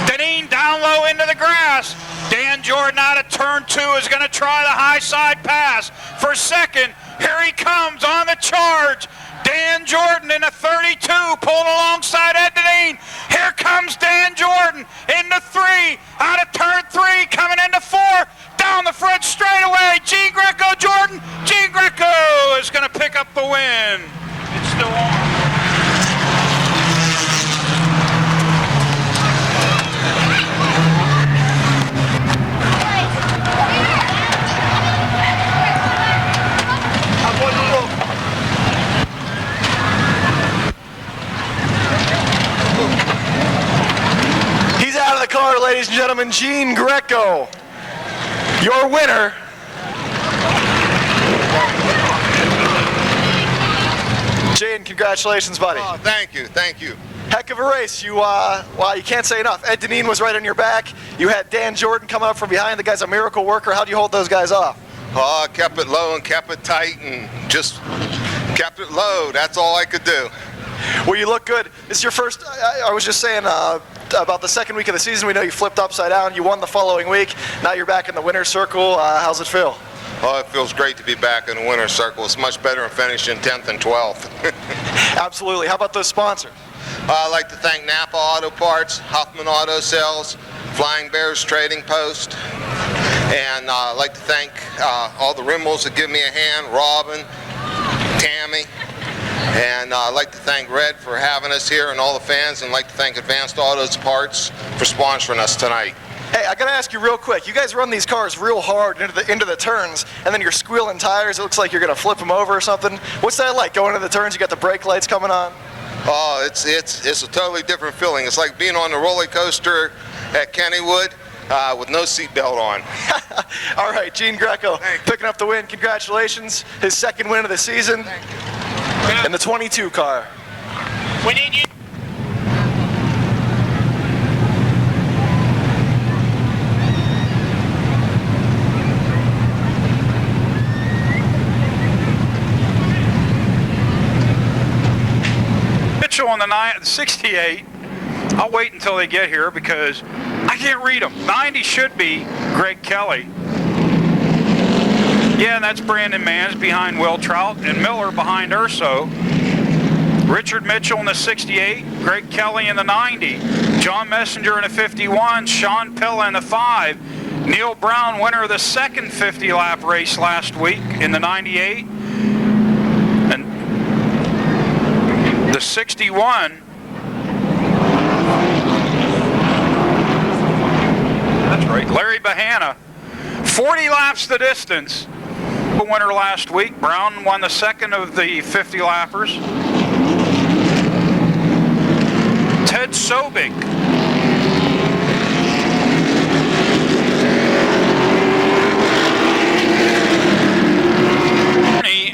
Deneen down low into the grass. Dan Jordan out of turn 2 is going to try the high side pass. For 2nd, here he comes on the charge. Dan Jordan in a 32, pulling alongside Ed Deneen. Here comes Dan Jordan into 3, out of turn 3, coming into 4, down the front straightaway. Gene Greco, Jordan. Gene Greco is going to pick up the win. It's still on. He's out of the car, ladies and gentlemen. Gene Greco, your winner Congratulations, buddy. Oh, thank you, thank you. Heck of a race. You, well, you can't say enough. Ed Deneen was right on your back. You had Dan Jordan coming up from behind. The guy's a miracle worker. How do you hold those guys off? Oh, I kept it low and kept it tight and just kept it low. That's all I could do. Well, you look good. This is your first, I was just saying about the second week of the season. We know you flipped upside down. You won the following week. Now you're back in the winner's circle. How's it feel? Oh, it feels great to be back in the winner's circle. It's much better than finishing 10th and 12th. Absolutely. How about those sponsors? I'd like to thank Napa Auto Parts, Huffman Auto Sales, Flying Bears Trading Post, and I'd like to thank all the Rimmels that give me a hand, Robin, Tammy, and I'd like to thank Red for having us here and all the fans, and I'd like to thank Advanced Auto Parts for sponsoring us tonight. Hey, I gotta ask you real quick. You guys run these cars real hard into the turns, and then you're squealing tires. It looks like you're gonna flip them over or something. What's that like, going into the turns? You got the brake lights coming on? Oh, it's a totally different feeling. It's like being on the roller coaster at Kennywood with no seatbelt on. All right, Gene Greco picking up the win. Congratulations. His second win of the season in the 22 car. We need you. Mitchell on the 68. I'll wait until they get here because I can't read them. 90 should be Greg Kelly. Yeah, and that's Brandon Manns behind Will Trout and Miller behind Urso. Richard Mitchell in the 68, Greg Kelly in the 90, John Messenger in the 51, Sean Pilla in the 5, Neil Brown, winner of the second 50-lap race last week in the 98, and the 61. That's right, Larry Bahana, 40 laps the distance. The winner last week. Brown won the second of the 50-lappers. Ted Sobig.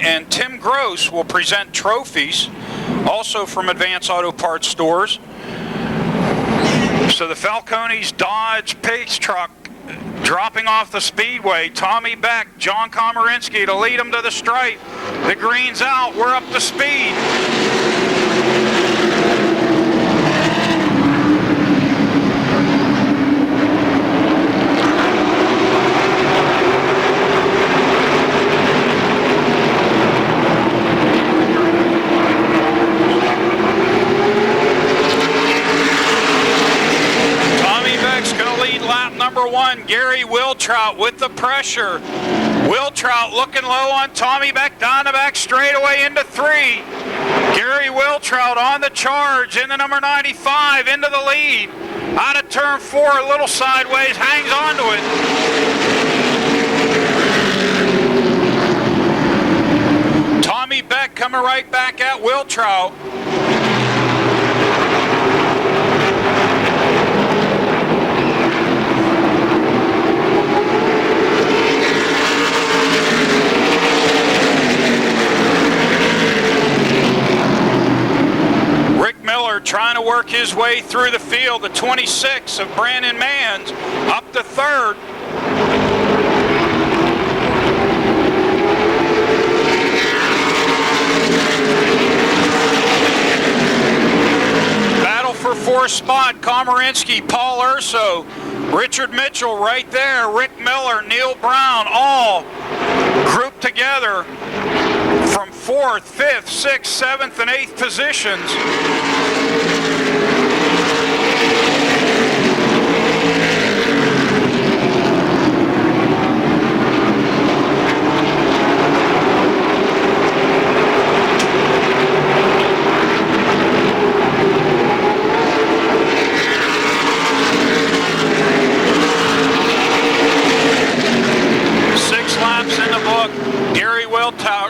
And Tim Gross will present trophies, also from Advanced Auto Parts stores. So the Falcones Dodge Pace Truck dropping off the speedway. Tommy Beck, John Komarinsky to lead them to the stripe. The green's out. We're up to speed. Number 1, Gary Wiltrout with the pressure. Wiltrout looking low on Tommy Beck, down the back straightaway into 3. Gary Wiltrout on the charge in the number 95 into the lead. Out of turn 4, a little sideways, hangs on to it. Tommy Beck coming right back at Wiltrout. Miller trying to work his way through the field. The 26 of Brandon Manns up to 3rd. Battle for 4th spot, Komarinsky, Paul Urso, Richard Mitchell right there, Rick Miller, Neil Brown, all grouped together from 4th, 5th, 6th, 7th, and 8th positions.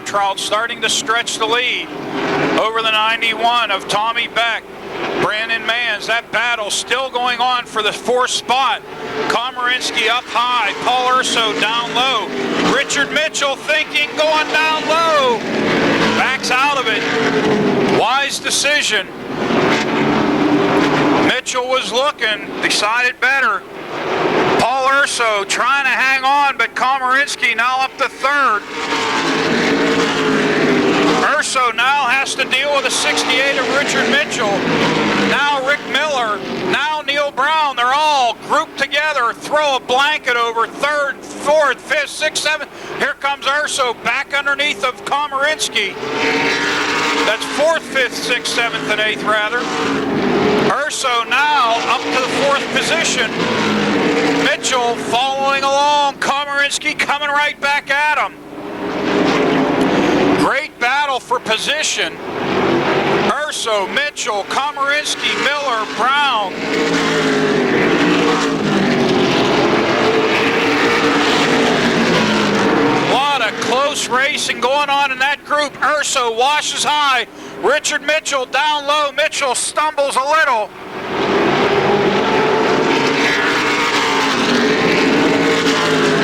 Trout starting to stretch the lead over the 91 of Tommy Beck, Brandon Manns. That battle still going on for the 4th spot. Komarinsky up high, Paul Urso down low. Richard Mitchell thinking, going down low, backs out of it. decision. Mitchell was looking, decided better. Paul Urso trying to hang on, but Komarinsky now up to third. Urso now has to deal with a 68 of Richard Mitchell. Now Rick Miller, now Neil Brown. They're all grouped together. Throw a blanket over third, fourth, fifth, sixth, seventh. Here comes Urso back underneath of Komarinsky. That's fourth, fifth, sixth, seventh, and eighth rather. Urso now up to the fourth position. Mitchell following along. Komarinsky coming right back at him. Great battle for position. Urso, Mitchell, Komarinsky, Miller, Brown. A lot of close racing going on in that group. Urso washes high. Richard Mitchell down low. Mitchell stumbles a little.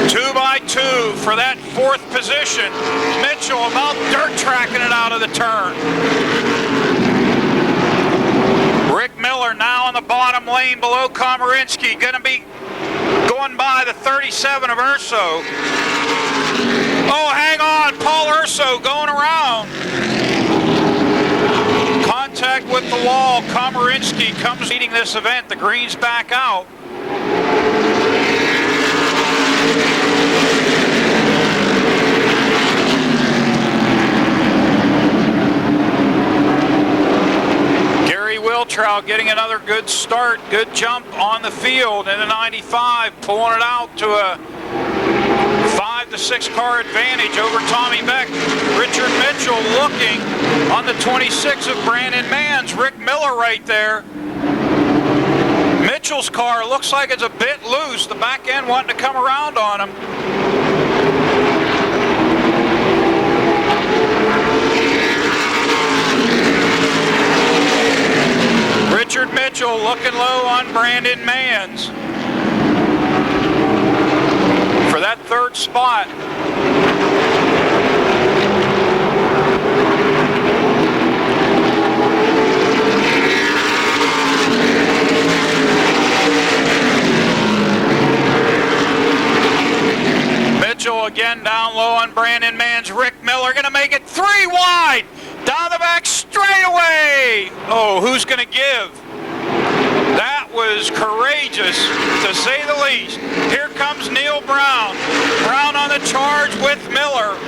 Two by two for that fourth position. Mitchell about dirt tracking it out of the turn. Rick Miller now in the bottom lane below Komarinsky. Going to be going by the 37 of Urso. Oh, hang on. Paul Urso going around. Contact with the wall. Komarinsky comes leading this event. The green's back out. Wiltrout getting another good start, good jump on the field in the 95, pulling it out to a 5 to 6 car advantage over Tommy Beck. Richard Mitchell looking on the 26 of Brandon Manns. Rick Miller right there. Mitchell's car looks like it's a bit loose. The back end wanting to come around on him. Richard Mitchell looking low on Brandon Manns for that third spot. Mitchell again down low on Brandon Manns. Rick Miller going to make it 3 wide. Down the back straightaway. Oh, who's going to give? That was courageous, to say the least. Here comes Neil Brown. Brown on the charge with Miller.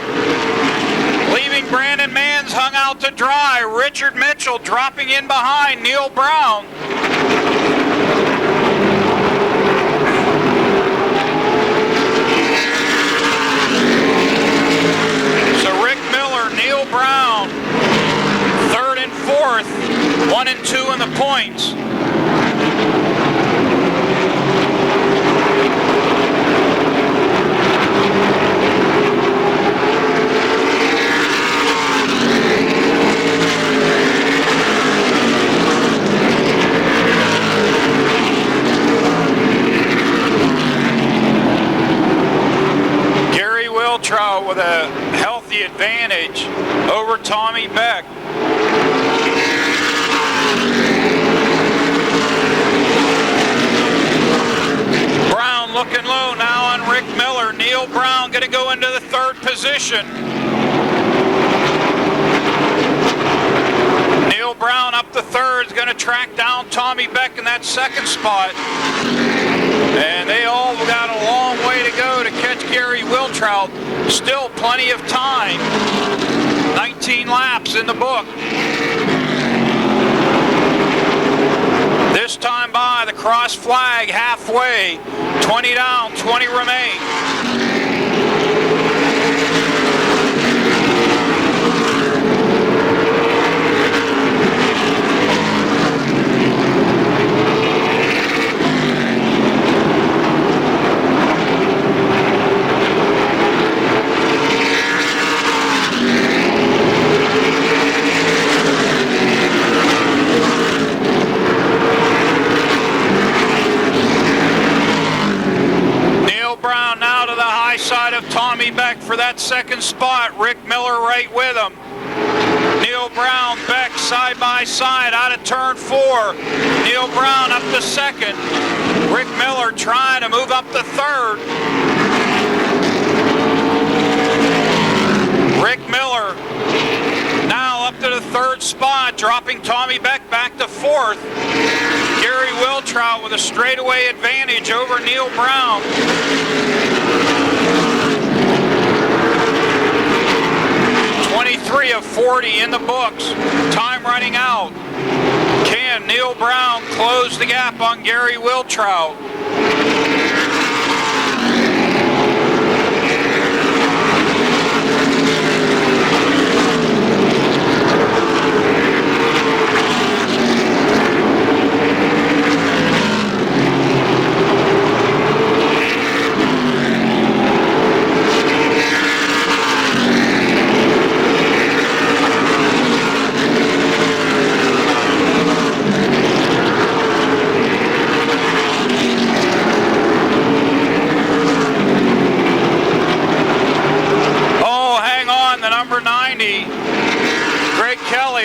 Leaving Brandon Manns hung out to dry. Richard Mitchell dropping in behind Neil Brown. So Rick Miller, Neil Brown, third and fourth, 1 and 2 in the points. Gary Wiltrout with a healthy advantage over Tommy Beck. Brown looking low now on Rick Miller. Neil Brown going to go into the third position. Neil Brown up the third is going to track down Tommy Beck in that second spot. And they all got a long way to go to catch Gary Wiltrout. Still plenty of time. 19 laps in the book. This time by the cross flag halfway. 20 down, 20 remain. Side of Tommy Beck for that second spot. Rick Miller right with him. Neil Brown, Beck side by by side out of turn 4. Neil Brown up to second. Rick Miller trying to move up to third. Rick Miller now up to the third spot, dropping Tommy Beck back to fourth. Gary Wiltrout with a straightaway advantage over Neil Brown. .23 of 40 in the books. Time running out. Can Neil Brown close the gap on Gary Wiltrout?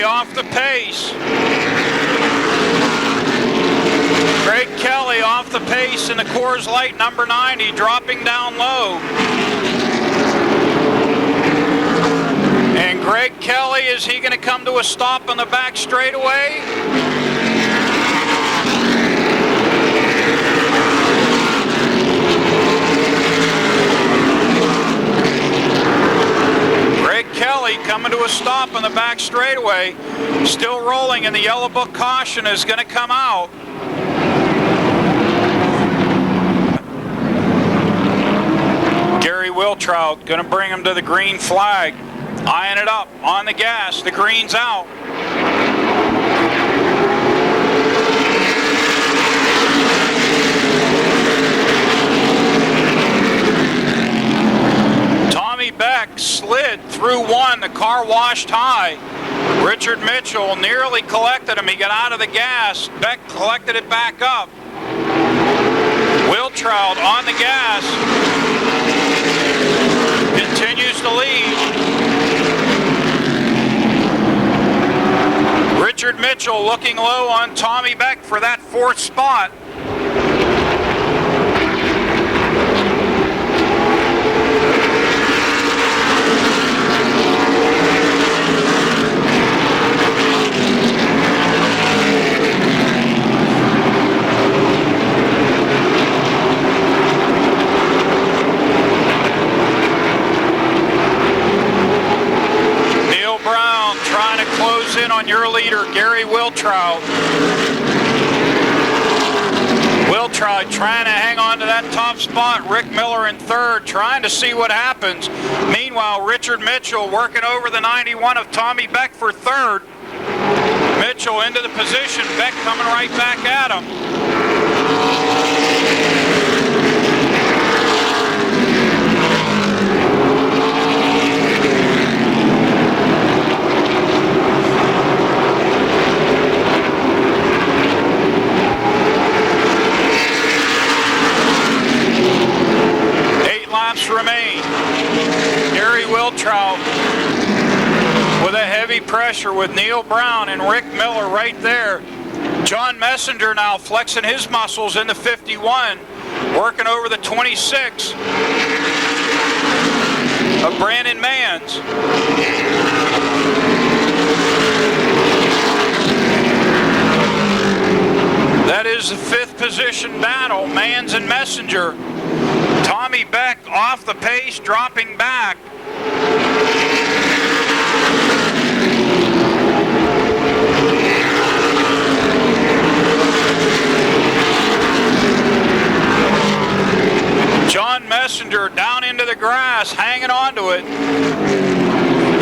Off the pace. Greg Kelly off the pace in the Coors Light number 90, dropping down low. And Greg Kelly, is he going to come to a stop on the back straightaway? Kelly coming to a stop on the back straightaway, still rolling, and the yellow book caution is going to come out. Gary Wiltrout going to bring him to the green flag, eyeing it up on the gas. The green's out. Beck slid through one. The car washed high. Richard Mitchell nearly collected him. He got out of the gas. Beck collected it back up. Wiltrout on the gas. Continues to lead. Richard Mitchell looking low on Tommy Beck for that fourth spot. In on your leader, Gary Wiltrout. Wiltrout trying to hang on to that top spot. Rick Miller in third, trying to see what happens. Meanwhile, Richard Mitchell working over the 91 of Tommy Beck for third. Mitchell into the position. Beck coming right back at him. Remain. Gary Wiltrout with a heavy pressure with Neil Brown and Rick Miller right there. John Messenger now flexing his muscles in the 51, working over the 26 of Brandon Mans. That is the fifth position battle, Mans and Messenger. Tommy Beck off the pace, dropping back. John Messenger down into the grass, hanging on to it.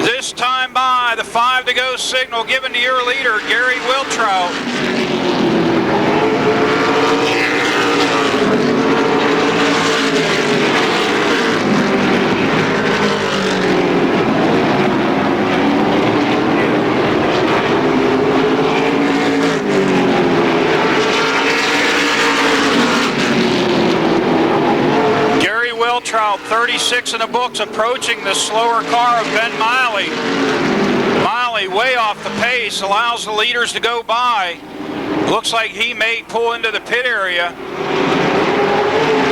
This time by the 5 to go signal given to your leader, Gary Wiltrout. Wiltrout, 36 in the books, approaching the slower car of Ben Miley. Miley way off off the pace, allows the leaders to go by. Looks like he may pull into the pit area.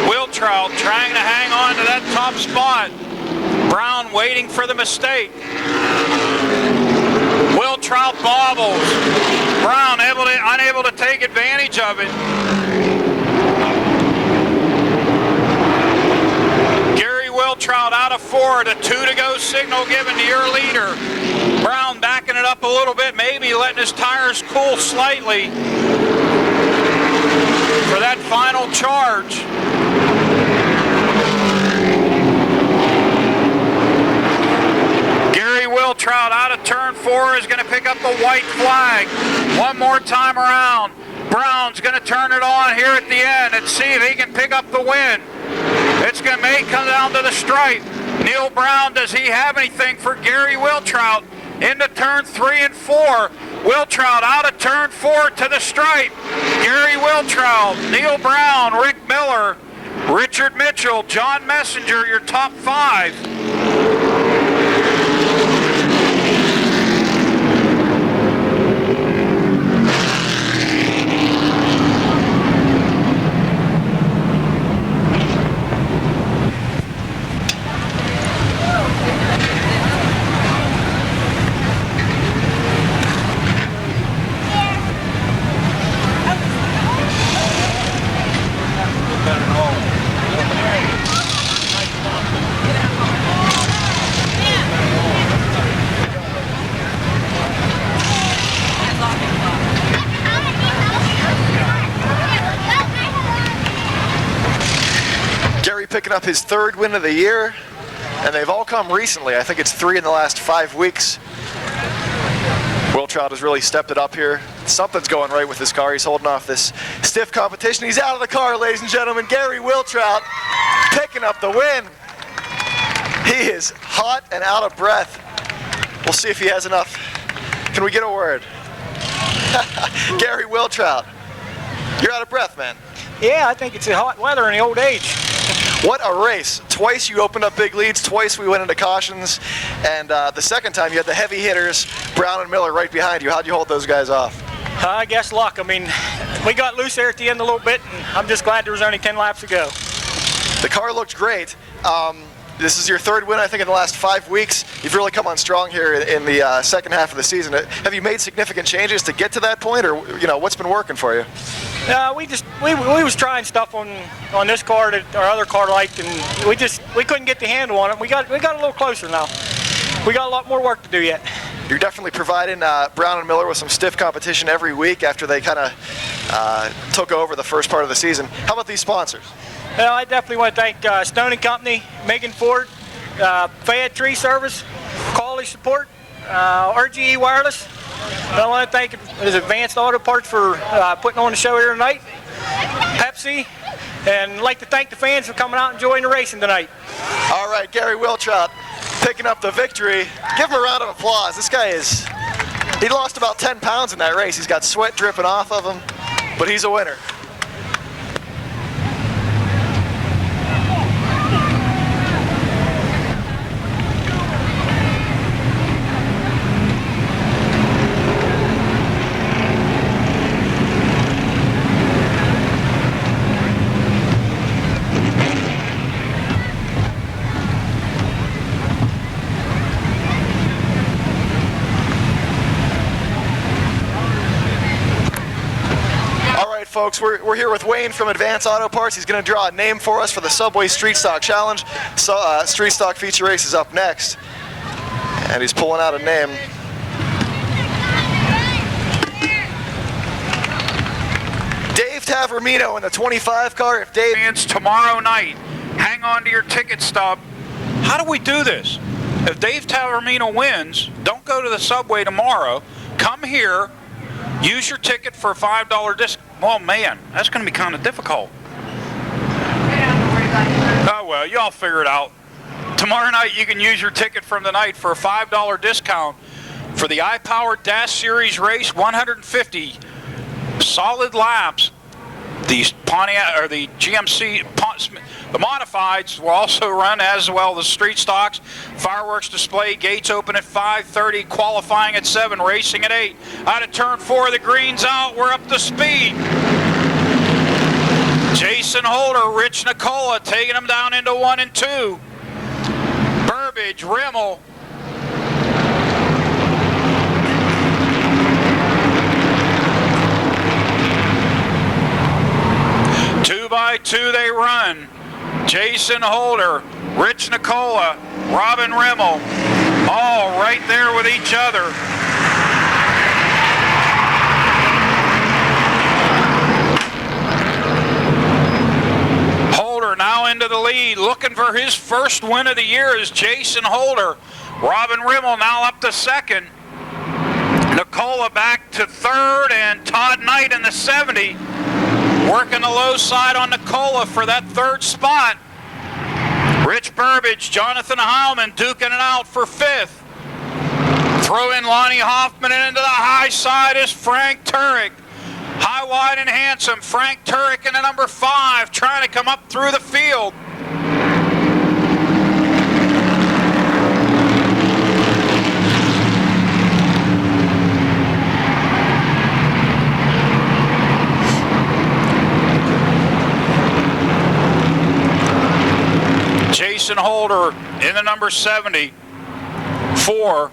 Wiltrout trying to hang on to that top spot. Brown waiting for the mistake. Wiltrout bobbles. Brown unable to take advantage of it. Gary Wiltrout out of 4, the 2 to go signal given to your leader. Brown backing it up a little bit, maybe letting his tires cool slightly for that final charge. Gary Wiltrout out of turn 4 is going to pick up the white flag. One more time around. Brown's going to turn it on here at the end and see if he can pick up the win. It's going to may come down to the stripe. Neil Brown, does he have anything for Gary Wiltrout into turn 3 and 4? Wiltrout out of turn 4 to the stripe. Gary Wiltrout, Neil Brown, Rick Miller, Richard Mitchell, John Messenger, your top 5. Picking up his 3rd win of the year, and they've all come recently. I think it's 3 in the last 5 weeks. Wiltrout has really stepped it up here. Something's going right with this car. He's holding off this stiff competition. He's out of the car, ladies and gentlemen. Gary Wiltrout picking up the win. He is hot and out of breath. We'll see if he has enough. Can we get a word? Gary Wiltrout, you're out of breath, man. Yeah, I think it's the hot weather and the old age. What a race. Twice you opened up big leads, twice we went into cautions, and the second time you had the heavy hitters, Brown and Miller, right behind you. How'd you hold those guys off? I guess luck. I mean, we got loose there at the end a little bit, and I'm just glad there was only 10 laps to go. The car looked great. This is your 3rd win, I think, in the last 5 weeks. You've really come on strong here in the second half of the season. Have you made significant changes to get to that point, or what's been working for you? We was trying stuff on this car that our other car liked, and we couldn't get the handle on it. We got a little closer now. We got a lot more work to do yet. You're definitely providing Brown and Miller with some stiff competition every week after they kind of took over the first part of the season. How about these sponsors? Well, I definitely want to thank Stone & Company, Megan Ford, Fayette Tree Service, Quality Support, RGE Wireless. I want to thank Advanced Auto Parts for putting on the show here tonight, Pepsi, and I'd like to thank the fans for coming out and enjoying the racing tonight. All right, Gary Wiltrout picking up the victory. Give him a round of applause. This guy he lost about 10 pounds in that race. He's got sweat dripping off of him, but he's a winner. Folks, we're here with Wayne from Advanced Auto Parts. He's going to draw a name for us for the Subway Street Stock Challenge. So, Street Stock Feature Race is up next, and he's pulling out a name. Dave Tavermino in the 25 car. If Dave... Tomorrow night, hang on to your ticket stub. How do we do this? If Dave Tavermino wins, don't go to the Subway tomorrow. Come here, use your ticket for a $5 discount. Oh man, that's going to be kind of difficult. Oh well, y'all figure it out. Tomorrow night you can use your ticket from the night for a $5 discount for the iPower Dash Series race, 150 solid laps. The Pontiac or the GMC The modifieds will also run as well the street stocks. Fireworks display, gates open at 5:30, qualifying at 7, racing at 8. Out of turn 4, the green's out, we're up to speed. Jason Holder, Rich Nicola taking them down into 1 and 2. Burbage, Rimmel. Two by two they run. Jason Holder, Rich Nicola, Robin Rimmel, all right there with each other. Holder now into the lead, looking for his first win of the year is Jason Holder. Robin Rimmel now up to second. Nicola back to third, and Todd Knight in the 70. Working the low side on Nicola for that third spot. Rich Burbage, Jonathan Heilman duking it out for 5th. Throw in Lonnie Hoffman, and into the high side is Frank Turek. High, wide, and handsome. Frank Turek in the number 5, trying to come up through the field. Jason Holder in the number 74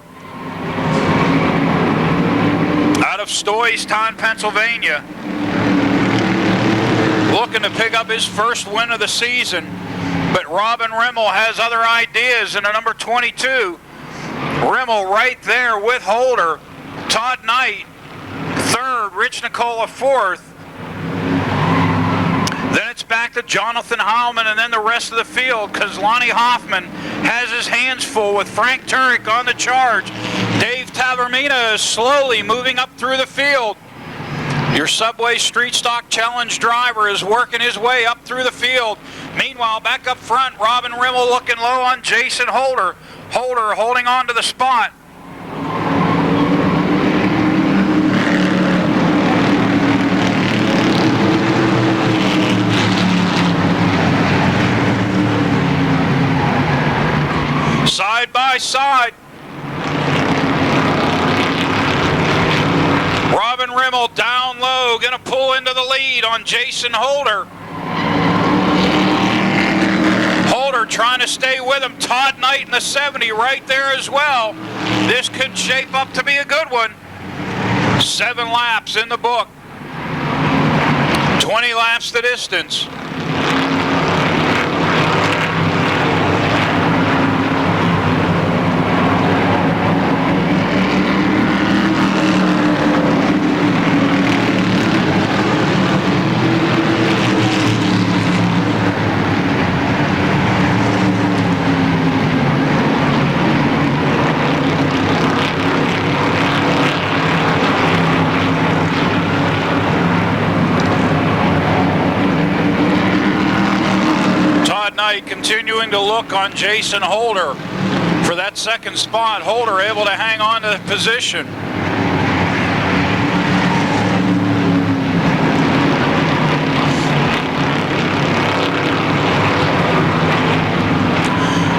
out of Stoystown, Pennsylvania, looking to pick up his first win of the season, but Robin Rimmel has other ideas in the number 22. Rimmel right there with Holder. Todd Knight 3rd, Rich Nicola 4th. Then it's back to Jonathan Heilman and then the rest of the field, because Lonnie Hoffman has his hands full with Frank Turek on the charge. Dave Tavermina is slowly moving up through the field. Your Subway Street Stock Challenge driver is working his way up through the field. Meanwhile, back up front, Robin Rimmel looking low on Jason Holder. Holder holding on to the spot. Side by side. Robin Rimmel down low, gonna pull into the lead on Jason Holder. Holder trying to stay with him. Todd Knight in the 70 right there as well. This could shape up to be a good one. 7 laps in the book. 20 laps the distance. Continuing to look on Jason Holder for that second spot. Holder able to hang on to the position.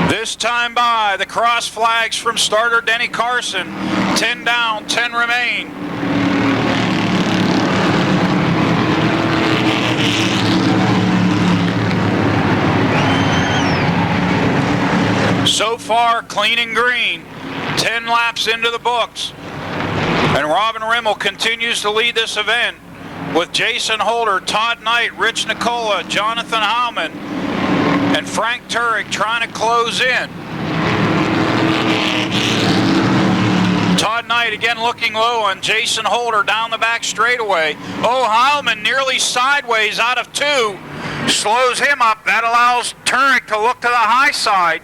This time by the cross flags from starter Denny Carson. 10 down, 10 remain. So far, clean and green. 10 laps into the books. And Robin Rimmel continues to lead this event with Jason Holder, Todd Knight, Rich Nicola, Jonathan Heilman, and Frank Turek trying to close in. Todd Knight again looking low on Jason Holder down the back straightaway. Oh, Heilman nearly sideways out of 2. Slows him up. That allows Turek to look to the high side.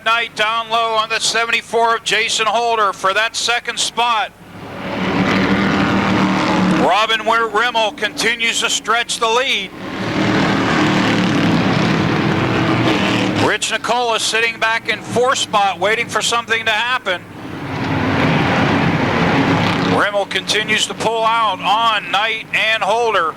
Knight down low on the 74 of Jason Holder for that second spot. Robin Rimmel continues to stretch the lead. Rich Nicola sitting back in 4th spot waiting for something to happen. Rimmel continues to pull out on Knight and Holder.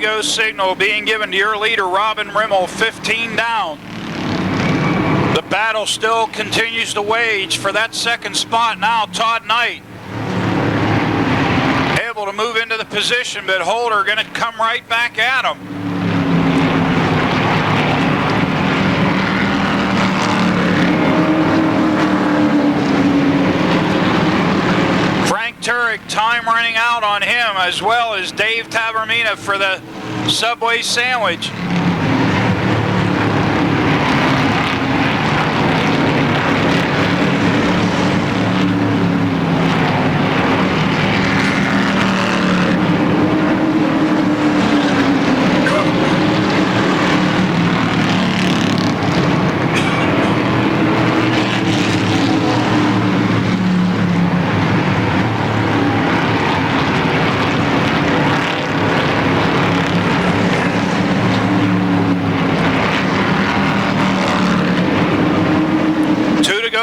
Go signal being given to your leader, Robin Rimmel, 15 down. The battle still continues to wage for that 2nd spot now. Todd Knight able to move into the position, but Holder going to come right back at him. Turek, time running out on him, as well as Dave Tavermina for the Subway sandwich.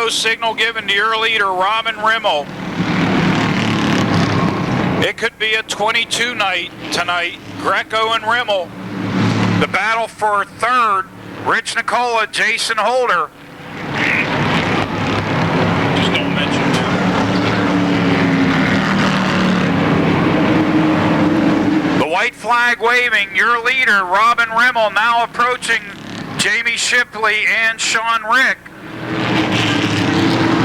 Signal given to your leader, Robin Rimmel. It could be a 22 night tonight. Greco and Rimmel. The battle for 3rd, Rich Nicola, Jason Holder. Just don't mention that. The white flag waving, your leader, Robin Rimmel, now approaching Jamie Shipley and Sean Rick.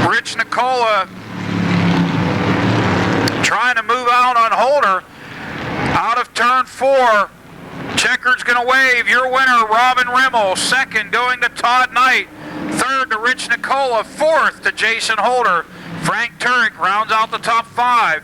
Rich Nicola trying to move out on Holder. Out of turn 4. Checker's going to wave. Your winner, Robin Rimmel. 2nd going to Todd Knight. 3rd to Rich Nicola. 4th to Jason Holder. Frank Turek rounds out the top 5.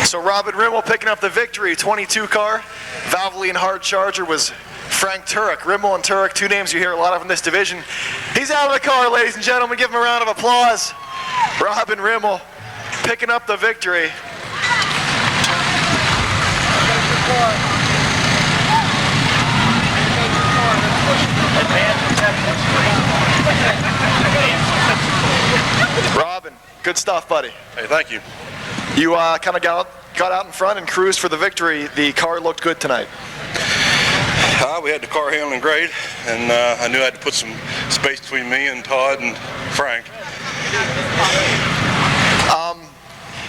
So Robin Rimmel picking up the victory, 22 car. Valvoline hard charger was Frank Turek. Rimmel and Turek, 2 names you hear a lot of in this division. He's out of the car, ladies and gentlemen. Give him a round of applause. Robin Rimmel picking up the victory. Robin, good stuff, buddy. Hey, thank you. You kind of got out in front and cruised for the victory. The car looked good tonight. We had the car handling great, and I knew I had to put some space between me and Todd and Frank.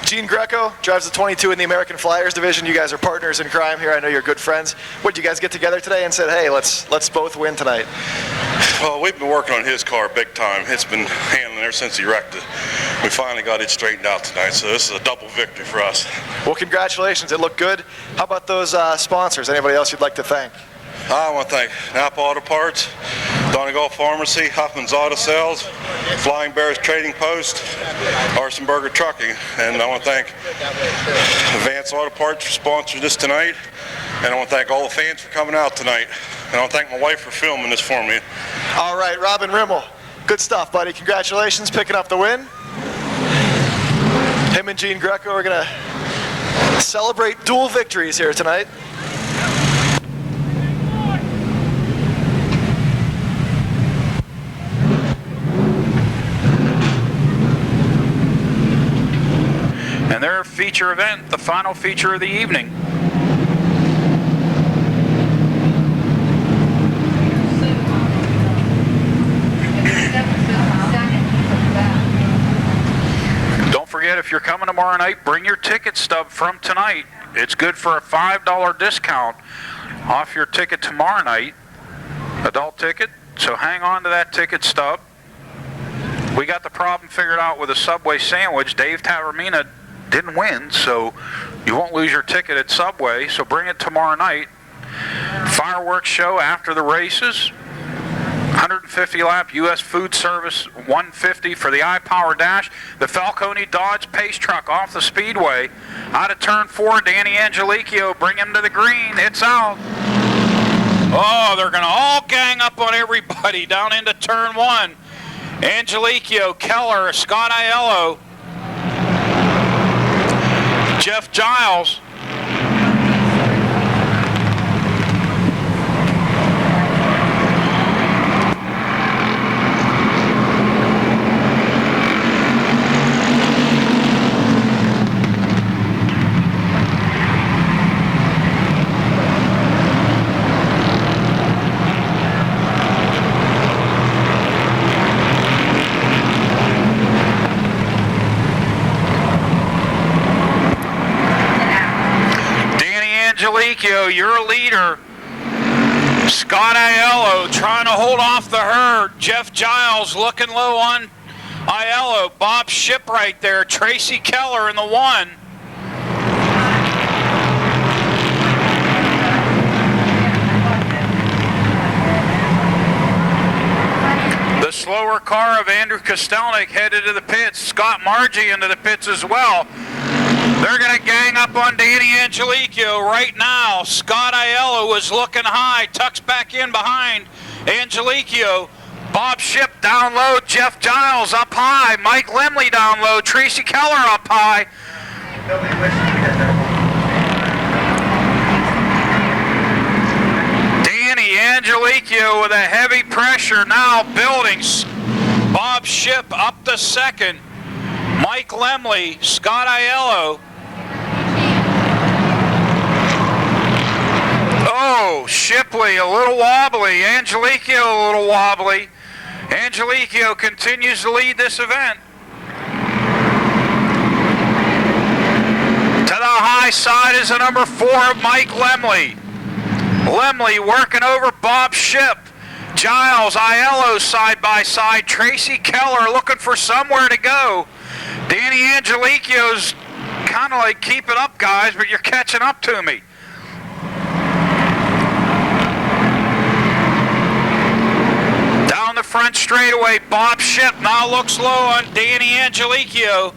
Gene Greco drives the 22 in the American Flyers division. You guys are partners in crime here. I know you're good friends. What, did you guys get together today and said, hey, let's both win tonight? Well, we've been working on his car big time. It's been handling ever since he wrecked it. We finally got it straightened out tonight, so this is a double victory for us. Well, congratulations. It looked good. How about those sponsors? Anybody else you'd like to thank? I want to thank Napa Auto Parts, Donegal Pharmacy, Huffman's Auto Sales, Flying Bears Trading Post, Arsenberger Trucking, and I want to thank Advance Auto Parts for sponsoring this tonight, and I want to thank all the fans for coming out tonight, and I want to thank my wife for filming this for me. All right, Robin Rimmel, good stuff, buddy. Congratulations, picking up the win. Him and Gene Greco are going to celebrate dual victories here tonight. And and their feature event, the final feature of the evening. Don't forget, if you're coming tomorrow night, bring your ticket stub from tonight. It's good for a $5 discount off your ticket tomorrow night, adult ticket. So hang on to that ticket stub. We got the problem figured out with a Subway sandwich. Dave Tavermina didn't win, so you won't lose your ticket at Subway. So bring it tomorrow night. Fireworks show after the races. 150 lap U.S. Food Service 150 for the iPower Dash. The Falcone Dodge Pace Truck off the Speedway. Out of turn 4, Danny Angelicchio, bring him to the green. It's out. Oh, they're going to all gang up on everybody down into turn 1. Angelicchio, Keller, Scott Aiello, Jeff Giles. Angelicchio, your leader. Scott Aiello trying to hold off the herd. Jeff Giles looking low on Aiello. Bob Ship right there. Tracy Keller in the 1. The slower car of Andrew Kostelnik headed to the pits. Scott Margie into the pits as well. They're going to gang up on Danny Angelicchio right now. Scott Aiello was looking high, tucks back in behind Angelicchio. Bob Ship down low, Jeff Giles up high, Mike Lemley down low, Tracy Keller up high. Danny Angelicchio with a heavy pressure now building. Bob Ship up to second. Mike Lemley, Scott Aiello. Oh, Shipley a little wobbly. Angelicchio a little wobbly. Angelicchio continues to lead this event. To the high side is the number 4 of Mike Lemley. Lemley working over Bob Ship. Giles, Aiello side by side. Tracy Keller looking for somewhere to go. Danny Angelicchio's kind of like, keep it up, guys, but you're catching up to me. Down the front straightaway, Bob Ship now looks low on Danny Angelicchio.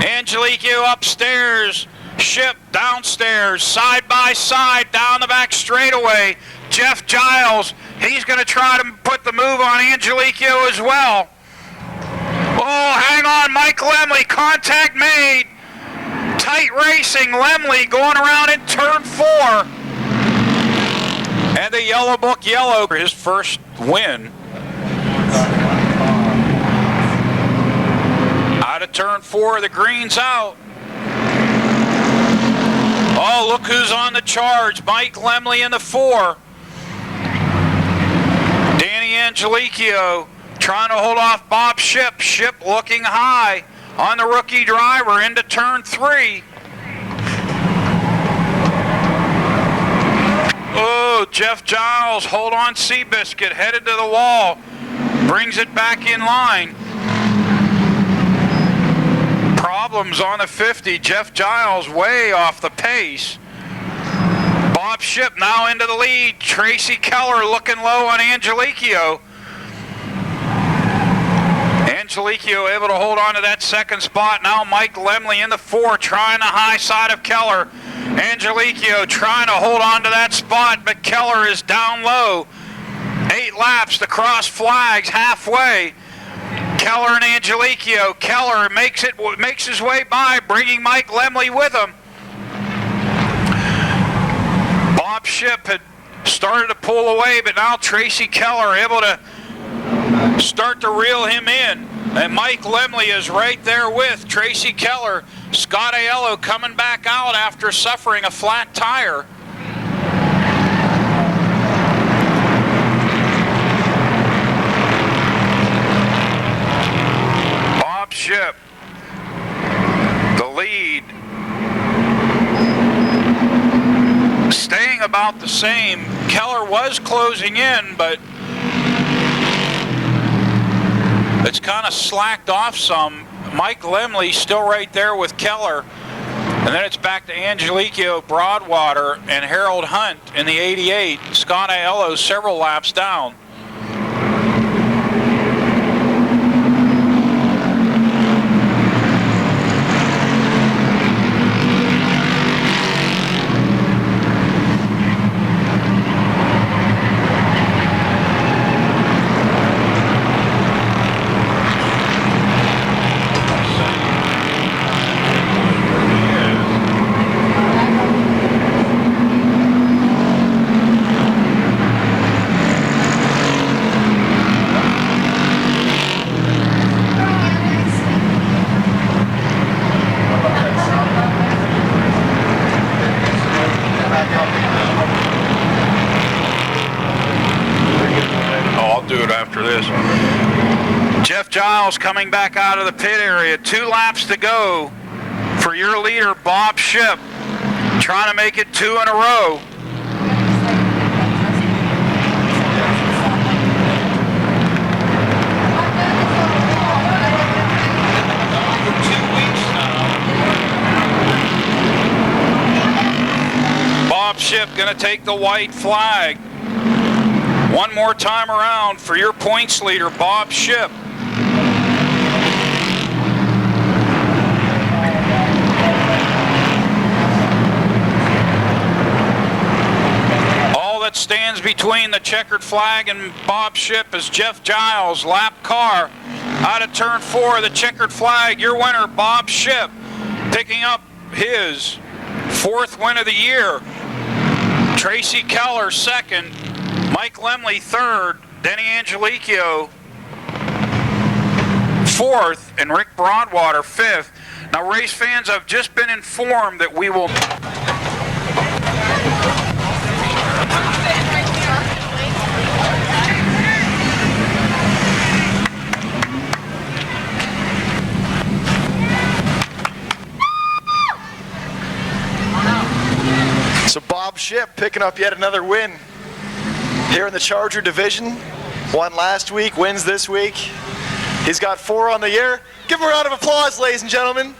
Angelicchio upstairs, Ship downstairs, side by side, down the back straightaway. Jeff Giles, he's going to try to put the move on Angelicchio as well. Oh, hang on, Mike Lemley, contact made. Tight racing, Lemley going around in turn 4. And the Yellow Book Yellow for his first win. Out of turn 4, the green's out. Oh, look who's on the charge. Mike Lemley in the 4. Danny Angelicchio trying to hold off Bob Ship. Ship looking high on the rookie driver into turn 3. Oh, Jeff Giles, hold on Seabiscuit, headed to the wall. Brings it back in line. Problems on the 50. Jeff Giles way off the pace. Bob Ship now into the lead. Tracy Keller looking low on Angelicchio. Angelicchio able to hold on to that second spot. Now Mike Lemley in the 4 trying the high side of Keller. Angelicchio trying to hold on to that spot, but Keller is down low. 8 laps, the cross flags halfway. Keller and Angelicchio. Keller makes his way by, bringing Mike Lemley with him. Bob Ship had started to pull away, but now Tracy Keller able to start to reel him in. And Mike Lemley is right there with Tracy Keller. Scott Aiello coming back out after suffering a flat tire. Bob Shipp, the lead, staying about the same. Keller was closing in, but it's kind of slacked off some. Mike Lemley still right there with Keller. And then it's back to Angelico Broadwater and Harold Hunt in the 88. Scott Aiello several laps down. Jeff Giles coming back out of the pit area. 2 laps to go for your leader, Bob Shipp, trying to make it 2 in a row. Bob Shipp going to take the white flag. One more time around for your points leader, Bob Shipp. All that stands between the checkered flag and Bob Shipp is Jeff Giles, lap car. Out of turn 4, the checkered flag, your winner, Bob Shipp, picking up his 4th win of the year. Tracy Keller, 2nd. Mike Lemley, 3rd, Denny Angelico, 4th, and Rick Broadwater, 5th. Now, race fans, I've just been informed that we will... So Bob Shipp picking up yet another win here in the Charger division. Won last week, wins this week. He's got 4 on the year. Give him a round of applause, ladies and gentlemen.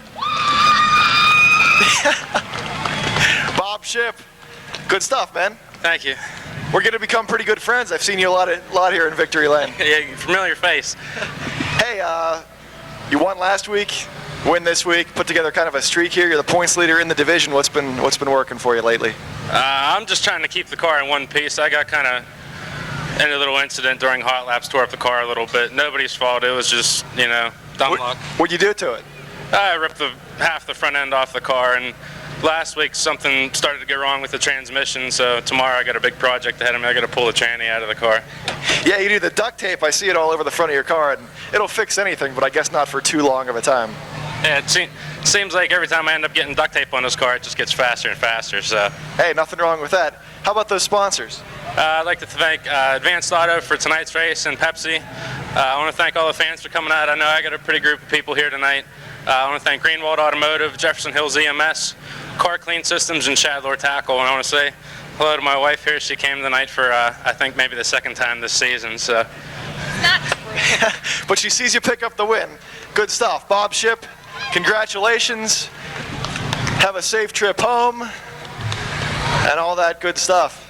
Bob Shipp, good stuff, man. Thank you. We're going to become pretty good friends. I've seen you a lot here in Victory Lane. Yeah, familiar face. Hey, you won last week, win this week, put together kind of a streak here. You're the points leader in the division. What's been working for you lately? I'm just trying to keep the car in one piece. I got kind of in a little incident during hot laps, tore up the car a little bit. Nobody's fault. It was just, dumb luck. What'd you do to it? I ripped half the front end off the car, and last week something started to go wrong with the transmission, so tomorrow I got a big project ahead of me. I got to pull the tranny out of the car. Yeah, you do the duct tape. I see it all over the front of your car, and it'll fix anything, but I guess not for too long of a time. Yeah, it seems like every time I end up getting duct tape on this car, it just gets faster and faster. So. Hey, nothing wrong with that. How about those sponsors? I'd like to thank Advanced Auto for tonight's race and Pepsi. I want to thank all the fans for coming out. I know I got a pretty group of people here tonight. I want to thank Greenwald Automotive, Jefferson Hills EMS, Car Clean Systems, and Shadlor Tackle. And I want to say hello to my wife here. She came tonight for, I think, maybe the 2nd time this season. So. But she sees you pick up the win. Good stuff. Bob Shipp, congratulations. Have a safe trip home and all that good stuff.